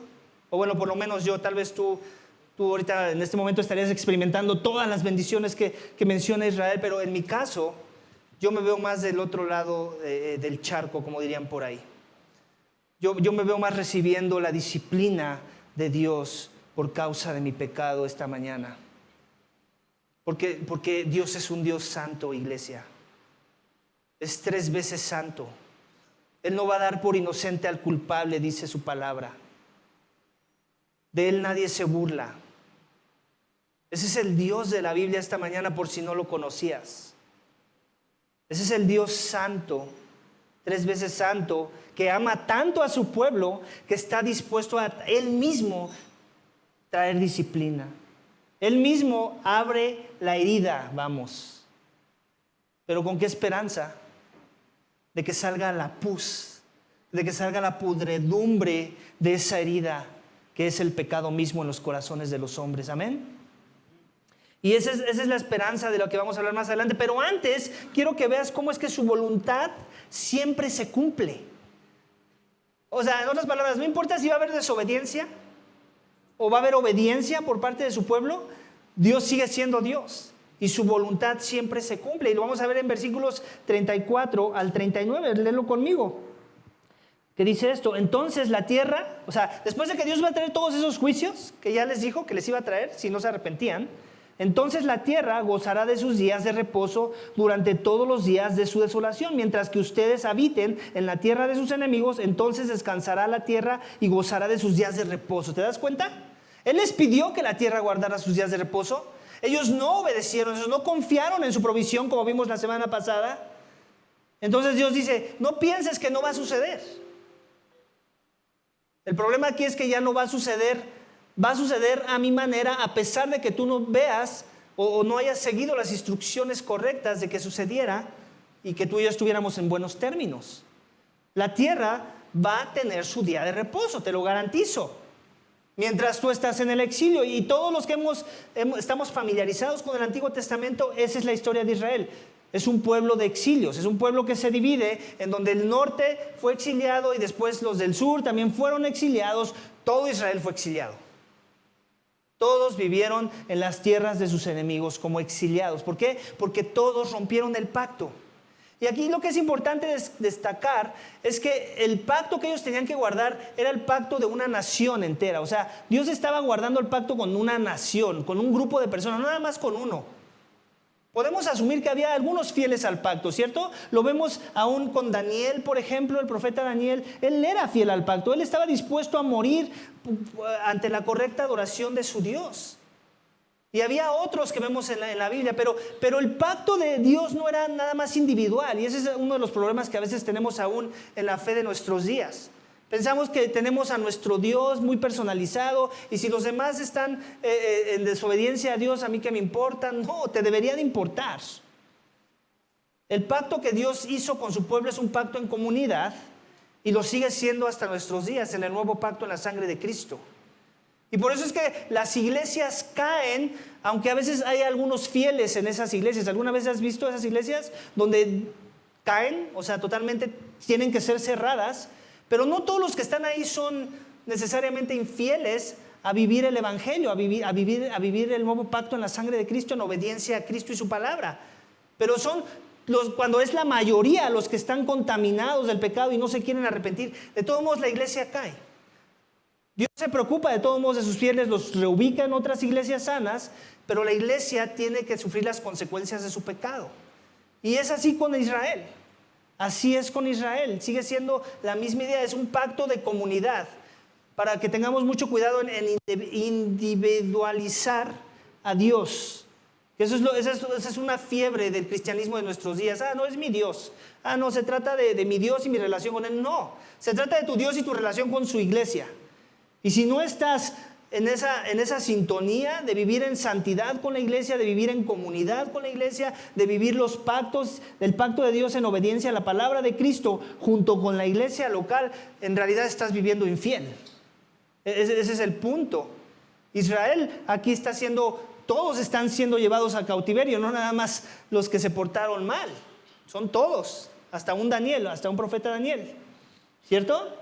O bueno, por lo menos yo, tal vez tú ahorita en este momento estarías experimentando todas las bendiciones que menciona Israel, pero en mi caso yo me veo más del otro lado del charco, como dirían por ahí. Yo me veo más recibiendo la disciplina de Dios por causa de mi pecado esta mañana. Porque Dios es un Dios santo, iglesia. Es 3 veces santo. Él no va a dar por inocente al culpable, dice su palabra. De Él nadie se burla. Ese es el Dios de la Biblia esta mañana, por si no lo conocías. Ese es el Dios santo, 3 veces santo, que ama tanto a su pueblo que está dispuesto a Él mismo traer disciplina. Él mismo abre la herida, vamos. Pero ¿con qué esperanza? De que salga la pus, de que salga la pudredumbre de esa herida, que es el pecado mismo en los corazones de los hombres. Amén. Y esa es la esperanza de lo que vamos a hablar más adelante. Pero antes quiero que veas cómo es que su voluntad siempre se cumple. O sea, en otras palabras, no importa si va a haber desobediencia o va a haber obediencia por parte de su pueblo, Dios sigue siendo Dios y su voluntad siempre se cumple. Y lo vamos a ver en versículos 34 al 39, léelo conmigo. Que dice esto: entonces la tierra, o sea, después de que Dios va a traer todos esos juicios que ya les dijo que les iba a traer si no se arrepentían, entonces la tierra gozará de sus días de reposo durante todos los días de su desolación, mientras que ustedes habiten en la tierra de sus enemigos. Entonces descansará la tierra y gozará de sus días de reposo. ¿Te das cuenta? Él les pidió que la tierra guardara sus días de reposo. Ellos no obedecieron, ellos no confiaron en su provisión, como vimos la semana pasada. Entonces Dios dice: no pienses que no va a suceder. El problema aquí es que ya no va a suceder. Va a suceder a mi manera, a pesar de que tú no veas o no hayas seguido las instrucciones correctas de que sucediera y que tú y yo estuviéramos en buenos términos. La tierra va a tener su día de reposo, te lo garantizo. Mientras tú estás en el exilio, y todos los que estamos familiarizados con el Antiguo Testamento, esa es la historia de Israel. Es un pueblo de exilios, es un pueblo que se divide, en donde el norte fue exiliado y después los del sur también fueron exiliados. Todo Israel fue exiliado. Todos vivieron en las tierras de sus enemigos como exiliados. ¿Por qué? Porque todos rompieron el pacto. Y aquí lo que es importante destacar es que el pacto que ellos tenían que guardar era el pacto de una nación entera. O sea, Dios estaba guardando el pacto con una nación, con un grupo de personas, no nada más con uno. Podemos asumir que había algunos fieles al pacto, ¿cierto? Lo vemos aún con Daniel, por ejemplo, el profeta Daniel. Él era fiel al pacto, él estaba dispuesto a morir ante la correcta adoración de su Dios. Y había otros que vemos en la Biblia, pero el pacto de Dios no era nada más individual. Y ese es uno de los problemas que a veces tenemos aún en la fe de nuestros días. Pensamos que tenemos a nuestro Dios muy personalizado y si los demás están en desobediencia a Dios, ¿a mí qué me importa? No, te debería de importar. El pacto que Dios hizo con su pueblo es un pacto en comunidad y lo sigue siendo hasta nuestros días en el nuevo pacto en la sangre de Cristo. Y por eso es que las iglesias caen, aunque a veces hay algunos fieles en esas iglesias. ¿Alguna vez has visto esas iglesias donde caen? O sea, totalmente tienen que ser cerradas. Pero no todos los que están ahí son necesariamente infieles a vivir el evangelio, a vivir el nuevo pacto en la sangre de Cristo, en obediencia a Cristo y su palabra. Pero son cuando es la mayoría los que están contaminados del pecado y no se quieren arrepentir. De todos modos la iglesia cae. Dios se preocupa de todos modos de sus fieles, los reubica en otras iglesias sanas, pero la iglesia tiene que sufrir las consecuencias de su pecado. Y es así con Israel. Así es con Israel. Sigue siendo la misma idea. Es un pacto de comunidad. Para que tengamos mucho cuidado en individualizar a Dios. Esa es una fiebre del cristianismo de nuestros días. No es mi Dios. No, se trata de mi Dios y mi relación con Él. No, se trata de tu Dios y tu relación con su iglesia. Y si no estás en esa sintonía de vivir en santidad con la iglesia, de vivir en comunidad con la iglesia, de vivir los pactos, del pacto de Dios en obediencia a la palabra de Cristo junto con la iglesia local, en realidad estás viviendo infiel. Ese es el punto. Israel aquí todos están siendo llevados a cautiverio, no nada más los que se portaron mal, son todos, hasta un Daniel, hasta un profeta Daniel, ¿cierto?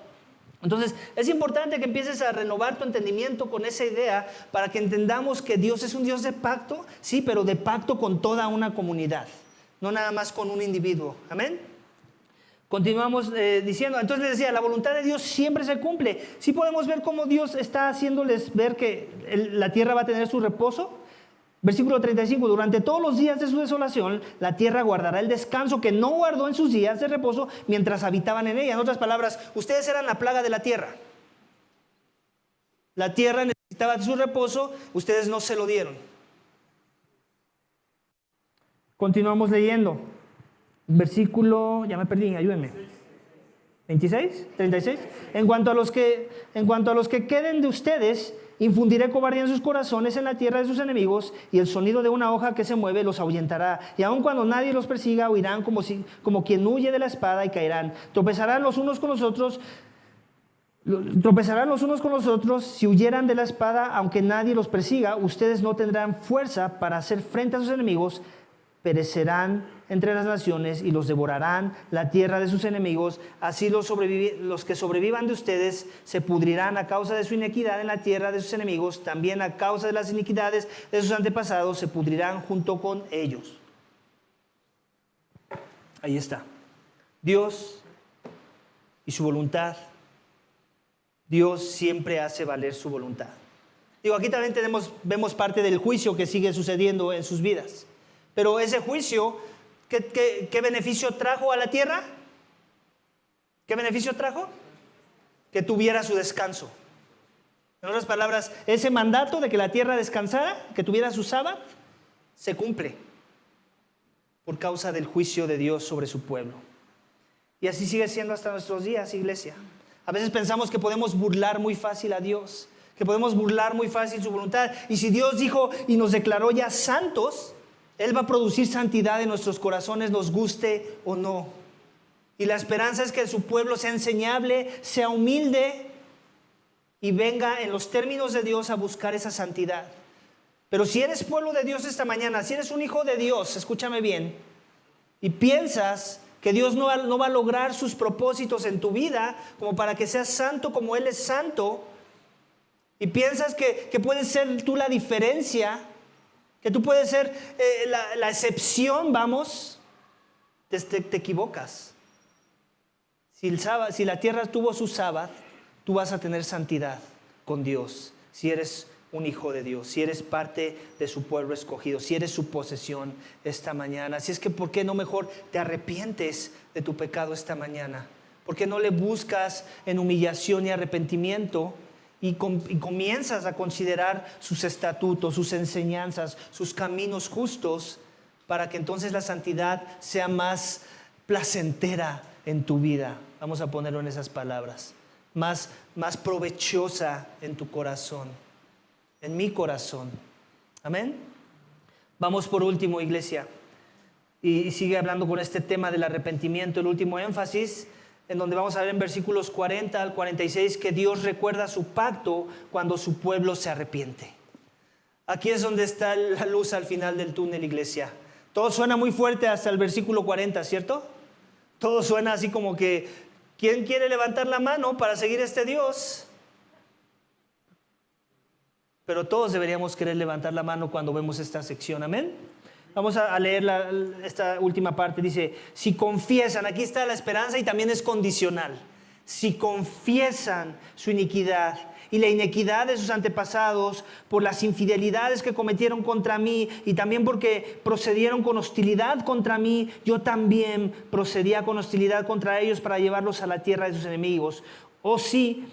Entonces es importante que empieces a renovar tu entendimiento con esa idea para que entendamos que Dios es un Dios de pacto, sí, pero de pacto con toda una comunidad, no nada más con un individuo. Amén. Continuamos diciendo, entonces les decía, la voluntad de Dios siempre se cumple. Sí podemos ver cómo Dios está haciéndoles ver que la tierra va a tener su reposo. Versículo 35, durante todos los días de su desolación, la tierra guardará el descanso que no guardó en sus días de reposo mientras habitaban en ella. En otras palabras, ustedes eran la plaga de la tierra. La tierra necesitaba su reposo, ustedes no se lo dieron. Continuamos leyendo. Versículo, ya me perdí, ayúdenme. 26, 36. En cuanto a los que queden de ustedes, infundiré cobardía en sus corazones en la tierra de sus enemigos, y el sonido de una hoja que se mueve los ahuyentará. Y aun cuando nadie los persiga, huirán como quien huye de la espada y caerán. Tropezarán los unos con los otros si huyeran de la espada, aunque nadie los persiga. Ustedes no tendrán fuerza para hacer frente a sus enemigos. Perecerán entre las naciones y los devorarán la tierra de sus enemigos. Así los que sobrevivan de ustedes se pudrirán a causa de su iniquidad en la tierra de sus enemigos. También a causa de las iniquidades de sus antepasados se pudrirán junto con ellos. Ahí está. Dios y su voluntad. Dios siempre hace valer su voluntad. Aquí también vemos parte del juicio que sigue sucediendo en sus vidas. Pero ese juicio, ¿qué beneficio trajo a la tierra? ¿Qué beneficio trajo? Que tuviera su descanso. En otras palabras, ese mandato de que la tierra descansara, que tuviera su sábado, se cumple por causa del juicio de Dios sobre su pueblo. Y así sigue siendo hasta nuestros días, iglesia. A veces pensamos que podemos burlar muy fácil a Dios, que podemos burlar muy fácil su voluntad. Y si Dios dijo y nos declaró ya santos, Él va a producir santidad en nuestros corazones, nos guste o no. Y la esperanza es que su pueblo sea enseñable, sea humilde y venga en los términos de Dios a buscar esa santidad. Pero si eres pueblo de Dios esta mañana, si eres un hijo de Dios, escúchame bien, y piensas que Dios no va a lograr sus propósitos en tu vida como para que seas santo como Él es santo, y piensas que puedes ser tú la diferencia, que tú puedes ser la excepción, te equivocas. Si la tierra tuvo su sábado, tú vas a tener santidad con Dios. Si eres un hijo de Dios, si eres parte de su pueblo escogido, si eres su posesión esta mañana. Así es que, ¿por qué no mejor te arrepientes de tu pecado esta mañana? ¿Por qué no le buscas en humillación y arrepentimiento y comienzas a considerar sus estatutos, sus enseñanzas, sus caminos justos, para que entonces la santidad sea más placentera en tu vida. Vamos a ponerlo en esas palabras. Más provechosa en tu corazón, en mi corazón. Amén. Vamos por último, iglesia. Y sigue hablando con este tema del arrepentimiento, el último énfasis, en donde vamos a ver en versículos 40 al 46 que Dios recuerda su pacto cuando su pueblo se arrepiente. Aquí es donde está la luz al final del túnel, iglesia. Todo suena muy fuerte hasta el versículo 40, ¿cierto? Todo suena así como que, ¿quién quiere levantar la mano para seguir a este Dios? Pero todos deberíamos querer levantar la mano cuando vemos esta sección, ¿amén? Vamos a leer esta última parte. Dice, si confiesan, aquí está la esperanza y también es condicional. Si confiesan su iniquidad y la inequidad de sus antepasados por las infidelidades que cometieron contra mí y también porque procedieron con hostilidad contra mí, yo también procedía con hostilidad contra ellos para llevarlos a la tierra de sus enemigos. O si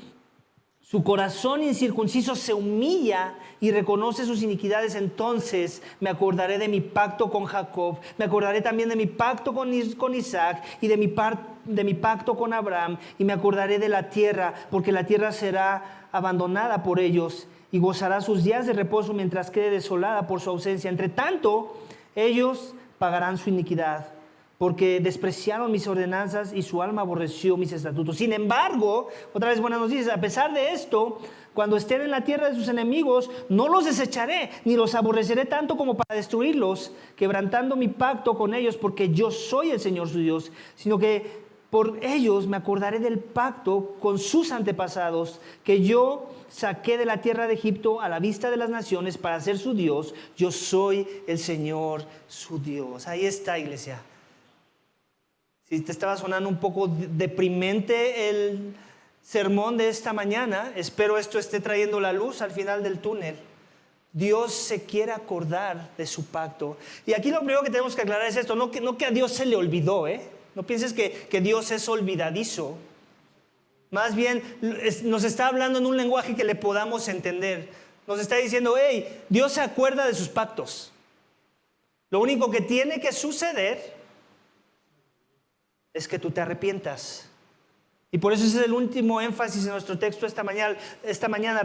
su corazón incircunciso se humilla y reconoce sus iniquidades, entonces me acordaré de mi pacto con Jacob, me acordaré también de mi pacto con Isaac y de mi pacto con Abraham, y me acordaré de la tierra, porque la tierra será abandonada por ellos y gozará sus días de reposo mientras quede desolada por su ausencia. Entre tanto, ellos pagarán su iniquidad, porque despreciaron mis ordenanzas y su alma aborreció mis estatutos. Sin embargo, otra vez buenas noticias, a pesar de esto, cuando estén en la tierra de sus enemigos, no los desecharé, ni los aborreceré tanto como para destruirlos, quebrantando mi pacto con ellos, porque yo soy el Señor su Dios, sino que por ellos me acordaré del pacto con sus antepasados, que yo saqué de la tierra de Egipto a la vista de las naciones para ser su Dios. Yo soy el Señor su Dios. Ahí está, iglesia. Si te estaba sonando un poco deprimente el sermón de esta mañana, espero esto esté trayendo la luz al final del túnel. Dios se quiere acordar de su pacto. Y aquí lo primero que tenemos que aclarar es esto, no que a Dios se le olvidó, No pienses que Dios es olvidadizo. Más bien nos está hablando en un lenguaje que le podamos entender. Nos está diciendo, hey, Dios se acuerda de sus pactos. Lo único que tiene que suceder es que tú te arrepientas. Y por eso ese es el último énfasis en nuestro texto esta mañana.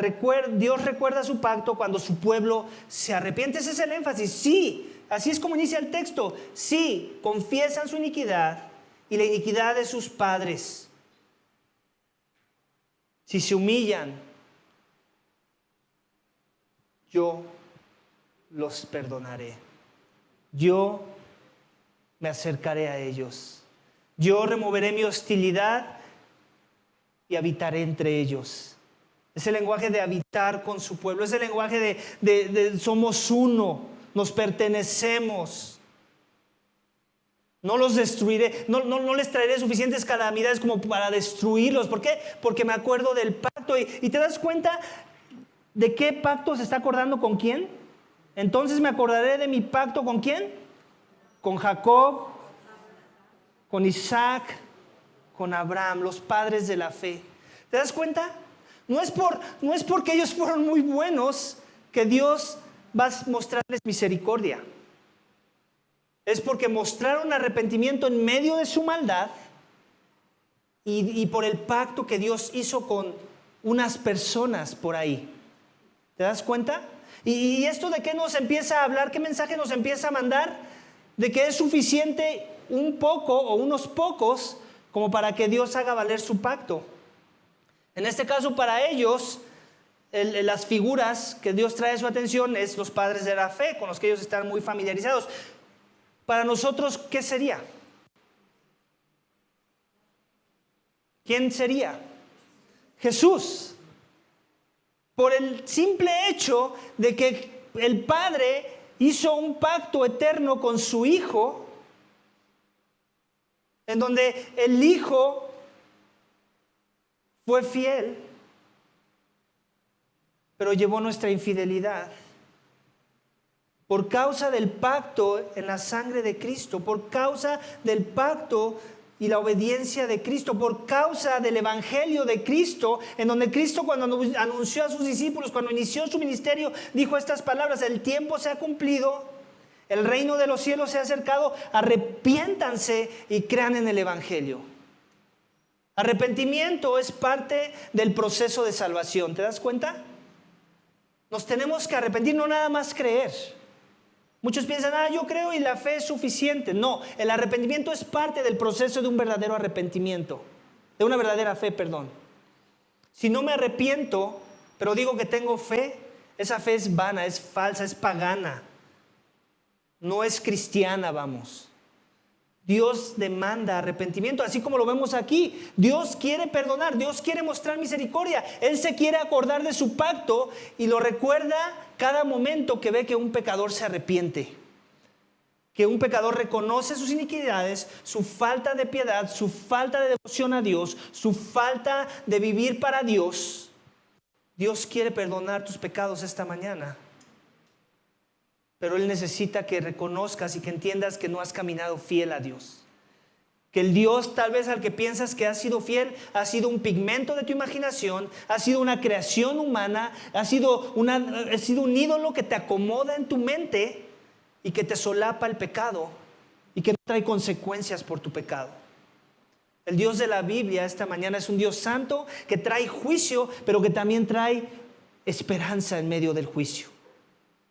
Dios recuerda su pacto cuando su pueblo se arrepiente. Ese es el énfasis. Sí, así es como inicia el texto. Sí, confiesan su iniquidad y la iniquidad de sus padres. Si se humillan, yo los perdonaré. Yo me acercaré a ellos. Yo removeré mi hostilidad y habitaré entre ellos. Es el lenguaje de habitar con su pueblo. Es el lenguaje de somos uno, nos pertenecemos. No los destruiré, no les traeré suficientes calamidades como para destruirlos. ¿Por qué? Porque me acuerdo del pacto. ¿Y te das cuenta de qué pacto se está acordando con quién? Entonces me acordaré de mi pacto ¿con quién? Con Jacob, con Isaac, con Abraham, los padres de la fe. ¿Te das cuenta? No es porque ellos fueron muy buenos que Dios va a mostrarles misericordia. Es porque mostraron arrepentimiento en medio de su maldad y por el pacto que Dios hizo con unas personas por ahí. ¿Te das cuenta? ¿Y esto de qué nos empieza a hablar? ¿Qué mensaje nos empieza a mandar? De que es suficiente un poco o unos pocos como para que Dios haga valer su pacto. En este caso, para ellos, las figuras que Dios trae a su atención es los padres de la fe, con los que ellos están muy familiarizados. Para nosotros, ¿qué sería? ¿Quién sería? Jesús. Por el simple hecho de que el Padre hizo un pacto eterno con su Hijo, en donde el Hijo fue fiel, pero llevó nuestra infidelidad. Por causa del pacto en la sangre de Cristo, por causa del pacto y la obediencia de Cristo, por causa del evangelio de Cristo, en donde Cristo, cuando anunció a sus discípulos, cuando inició su ministerio, dijo estas palabras: el tiempo se ha cumplido, el reino de los cielos se ha acercado, arrepiéntanse y crean en el evangelio. Arrepentimiento es parte del proceso de salvación, ¿te das cuenta? Nos tenemos que arrepentir, no nada más creer. Muchos piensan, yo creo y la fe es suficiente. No, el arrepentimiento es parte del proceso de un verdadero arrepentimiento, de una verdadera fe, perdón. Si no me arrepiento, pero digo que tengo fe, esa fe es vana, es falsa, es pagana. No es cristiana, vamos. Dios demanda arrepentimiento, así como lo vemos aquí. Dios quiere perdonar, Dios quiere mostrar misericordia. Él se quiere acordar de su pacto y lo recuerda cada momento que ve que un pecador se arrepiente. Que un pecador reconoce sus iniquidades, su falta de piedad, su falta de devoción a Dios, su falta de vivir para Dios. Dios quiere perdonar tus pecados esta mañana. Pero Él necesita que reconozcas y que entiendas que no has caminado fiel a Dios. Que el Dios tal vez al que piensas que has sido fiel ha sido un pigmento de tu imaginación, ha sido una creación humana, ha sido un ídolo que te acomoda en tu mente y que te solapa el pecado y que no trae consecuencias por tu pecado. El Dios de la Biblia esta mañana es un Dios santo que trae juicio, pero que también trae esperanza en medio del juicio.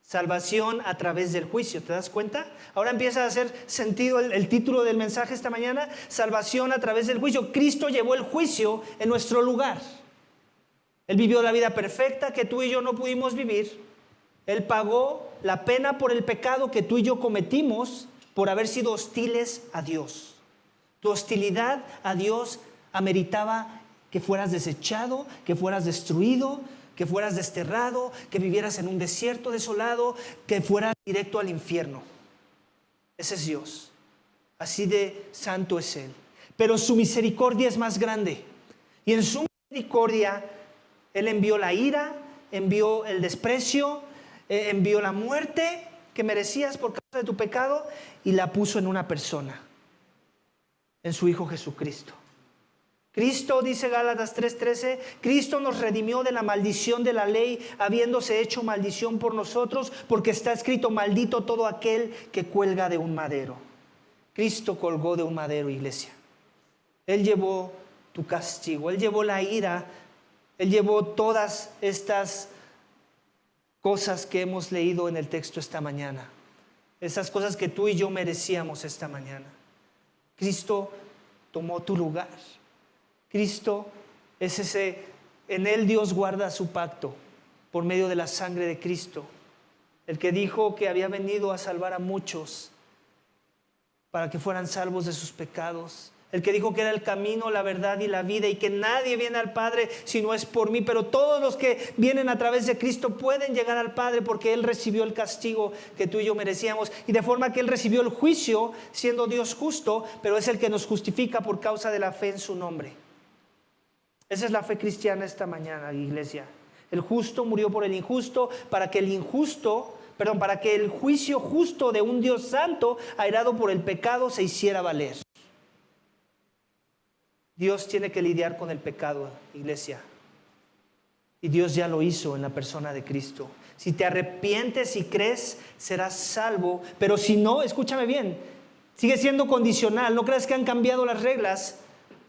Salvación a través del juicio, ¿te das cuenta? Ahora empieza a hacer sentido el título del mensaje esta mañana: salvación a través del juicio. Cristo llevó el juicio en nuestro lugar. Él vivió la vida perfecta que tú y yo no pudimos vivir. Él pagó la pena por el pecado que tú y yo cometimos por haber sido hostiles a Dios. Tu hostilidad a Dios ameritaba que fueras desechado, que fueras destruido, que fueras desterrado, que vivieras en un desierto desolado, que fueras directo al infierno. Ese es Dios. Así de santo es Él. Pero su misericordia es más grande. Y en su misericordia Él envió la ira, envió el desprecio, envió la muerte que merecías por causa de tu pecado y la puso en una persona, en su Hijo Jesucristo. Cristo, dice Gálatas 3:13, Cristo nos redimió de la maldición de la ley, habiéndose hecho maldición por nosotros, porque está escrito: maldito todo aquel que cuelga de un madero. Cristo colgó de un madero, iglesia. Él llevó tu castigo, Él llevó la ira, Él llevó todas estas cosas que hemos leído en el texto esta mañana. Esas cosas que tú y yo merecíamos esta mañana. Cristo tomó tu lugar. Cristo es ese, en Él Dios guarda su pacto por medio de la sangre de Cristo. El que dijo que había venido a salvar a muchos para que fueran salvos de sus pecados. El que dijo que era el camino, la verdad y la vida y que nadie viene al Padre si no es por mí. Pero todos los que vienen a través de Cristo pueden llegar al Padre porque Él recibió el castigo que tú y yo merecíamos. Y de forma que Él recibió el juicio siendo Dios justo, pero es el que nos justifica por causa de la fe en su nombre. Esa es la fe cristiana esta mañana, iglesia. El justo murió por el injusto para que el juicio justo de un Dios santo, airado por el pecado, se hiciera valer. Dios tiene que lidiar con el pecado, iglesia. Y Dios ya lo hizo en la persona de Cristo. Si te arrepientes y crees, serás salvo. Pero si no, escúchame bien, sigue siendo condicional. No creas que han cambiado las reglas.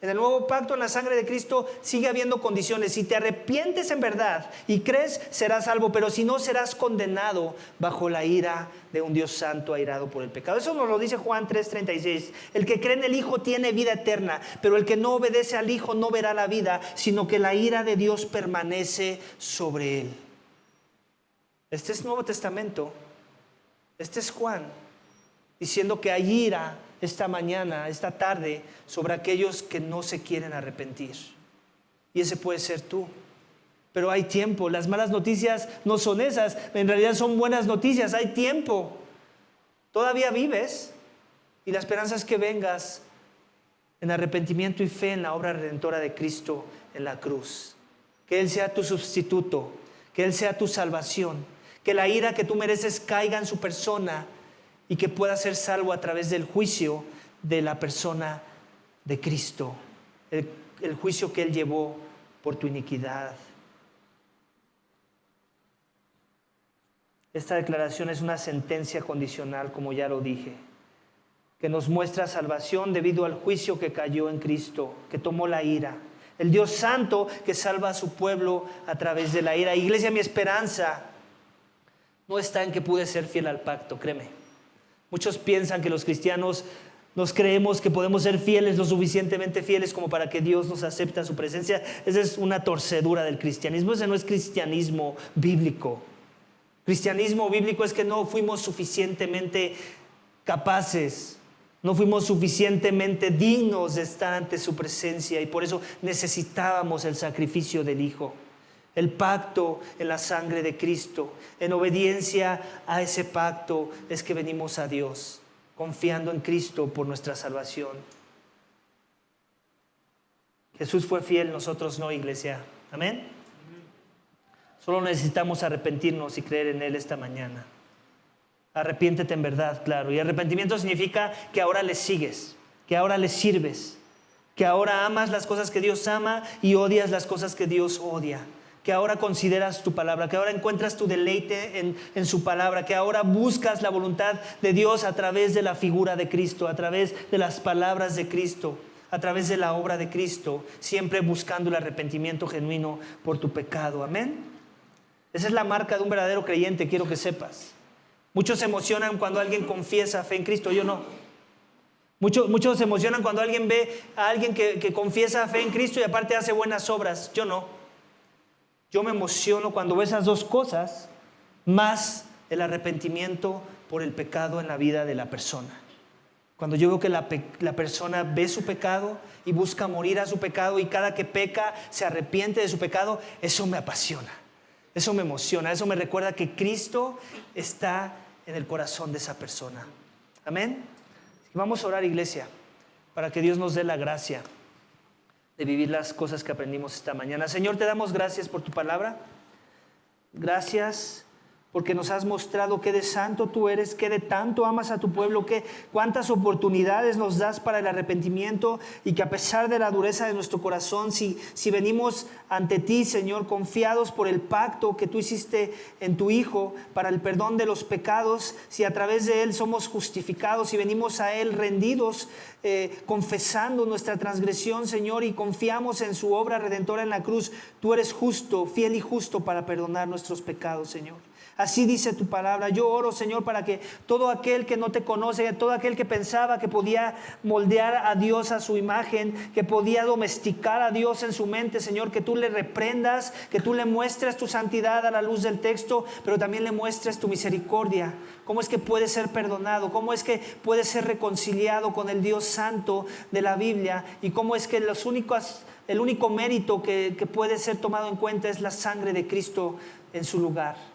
En el nuevo pacto, en la sangre de Cristo, sigue habiendo condiciones. Si te arrepientes en verdad y crees, serás salvo. Pero si no, serás condenado bajo la ira de un Dios santo airado por el pecado. Eso nos lo dice Juan 3:36. El que cree en el Hijo tiene vida eterna, pero el que no obedece al Hijo no verá la vida, sino que la ira de Dios permanece sobre él. Este es Nuevo Testamento. Este es Juan diciendo que hay ira esta mañana, esta tarde, sobre aquellos que no se quieren arrepentir. Y ese puede ser tú. Pero hay tiempo. Las malas noticias no son esas. En realidad son buenas noticias. Hay tiempo. Todavía vives. Y la esperanza es que vengas en arrepentimiento y fe en la obra redentora de Cristo en la cruz. Que Él sea tu sustituto. Que Él sea tu salvación. Que la ira que tú mereces caiga en su persona y que pueda ser salvo a través del juicio de la persona de Cristo, el juicio que Él llevó por tu iniquidad. Esta declaración es una sentencia condicional, como ya lo dije, que nos muestra salvación debido al juicio que cayó en Cristo, que tomó la ira. El Dios Santo que salva a su pueblo a través de la ira. Iglesia, mi esperanza no está en que pude ser fiel al pacto, créeme. Muchos piensan que los cristianos nos creemos que podemos ser fieles, lo suficientemente fieles como para que Dios nos acepte a su presencia. Esa es una torcedura del cristianismo. Ese no es cristianismo bíblico. Cristianismo bíblico es que no fuimos suficientemente capaces, no fuimos suficientemente dignos de estar ante su presencia y por eso necesitábamos el sacrificio del Hijo. El pacto en la sangre de Cristo. En obediencia a ese pacto es que venimos a Dios, confiando en Cristo por nuestra salvación. Jesús fue fiel, nosotros no, iglesia. Amén. Solo necesitamos arrepentirnos y creer en Él esta mañana. Arrepiéntete en verdad, claro. Y arrepentimiento significa que ahora le sigues, que ahora le sirves, que ahora amas las cosas que Dios ama y odias las cosas que Dios odia. Que ahora consideras tu palabra, que ahora encuentras tu deleite en su palabra, que ahora buscas la voluntad de Dios a través de la figura de Cristo, a través de las palabras de Cristo, a través de la obra de Cristo, siempre buscando el arrepentimiento genuino por tu pecado. Amén. Esa es la marca de un verdadero creyente, quiero que sepas. Muchos se emocionan cuando alguien confiesa fe en Cristo, yo no. Muchos se emocionan cuando alguien ve a alguien que confiesa fe en Cristo y aparte hace buenas obras, yo no. Yo me emociono cuando veo esas dos cosas, más el arrepentimiento por el pecado en la vida de la persona. Cuando yo veo que la persona ve su pecado y busca morir a su pecado y cada que peca se arrepiente de su pecado, eso me apasiona, eso me emociona, eso me recuerda que Cristo está en el corazón de esa persona. Amén. Vamos a orar, iglesia, para que Dios nos dé la gracia de vivir las cosas que aprendimos esta mañana. Señor, te damos gracias por tu palabra. Gracias porque nos has mostrado qué de santo tú eres, qué de tanto amas a tu pueblo, cuántas oportunidades nos das para el arrepentimiento y que a pesar de la dureza de nuestro corazón, si venimos ante ti, Señor, confiados por el pacto que tú hiciste en tu Hijo para el perdón de los pecados, si a través de Él somos justificados y venimos a Él rendidos, confesando nuestra transgresión, Señor, y confiamos en su obra redentora en la cruz, tú eres justo, fiel y justo para perdonar nuestros pecados, Señor. Así dice tu palabra. Yo oro, Señor, para que todo aquel que no te conoce, todo aquel que pensaba que podía moldear a Dios a su imagen, que podía domesticar a Dios en su mente, Señor, que tú le reprendas, que tú le muestres tu santidad a la luz del texto, pero también le muestres tu misericordia. ¿Cómo es que puede ser perdonado? ¿Cómo es que puede ser reconciliado con el Dios santo de la Biblia? Y cómo es que el único mérito que puede ser tomado en cuenta es la sangre de Cristo en su lugar.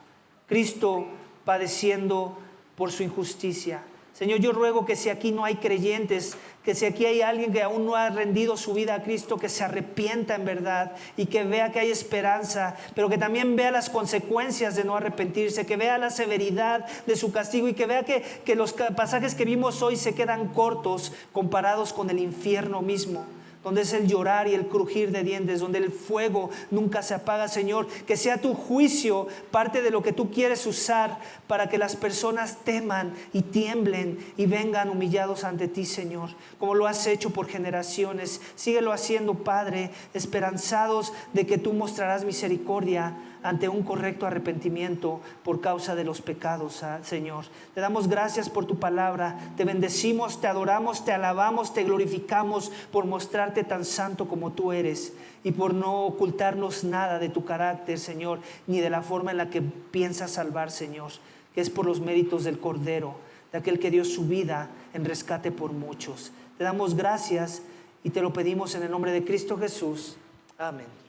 Cristo padeciendo por su injusticia. Señor, yo ruego que si aquí no hay creyentes, que si aquí hay alguien que aún no ha rendido su vida a Cristo, que se arrepienta en verdad y que vea que hay esperanza, pero que también vea las consecuencias de no arrepentirse, que vea la severidad de su castigo y que vea que los pasajes que vimos hoy se quedan cortos comparados con el infierno mismo, donde es el llorar y el crujir de dientes, donde el fuego nunca se apaga, Señor. Que sea tu juicio parte de lo que tú quieres usar para que las personas teman y tiemblen y vengan humillados ante ti, Señor, como lo has hecho por generaciones. Síguelo haciendo, Padre, esperanzados de que tú mostrarás misericordia ante un correcto arrepentimiento por causa de los pecados, Señor. Te damos gracias por tu palabra, te bendecimos, te adoramos, te alabamos, te glorificamos por mostrarte tan santo como tú eres y por no ocultarnos nada de tu carácter, Señor, ni de la forma en la que piensas salvar, Señor, que es por los méritos del Cordero, de aquel que dio su vida en rescate por muchos. Te damos gracias y te lo pedimos en el nombre de Cristo Jesús. Amén.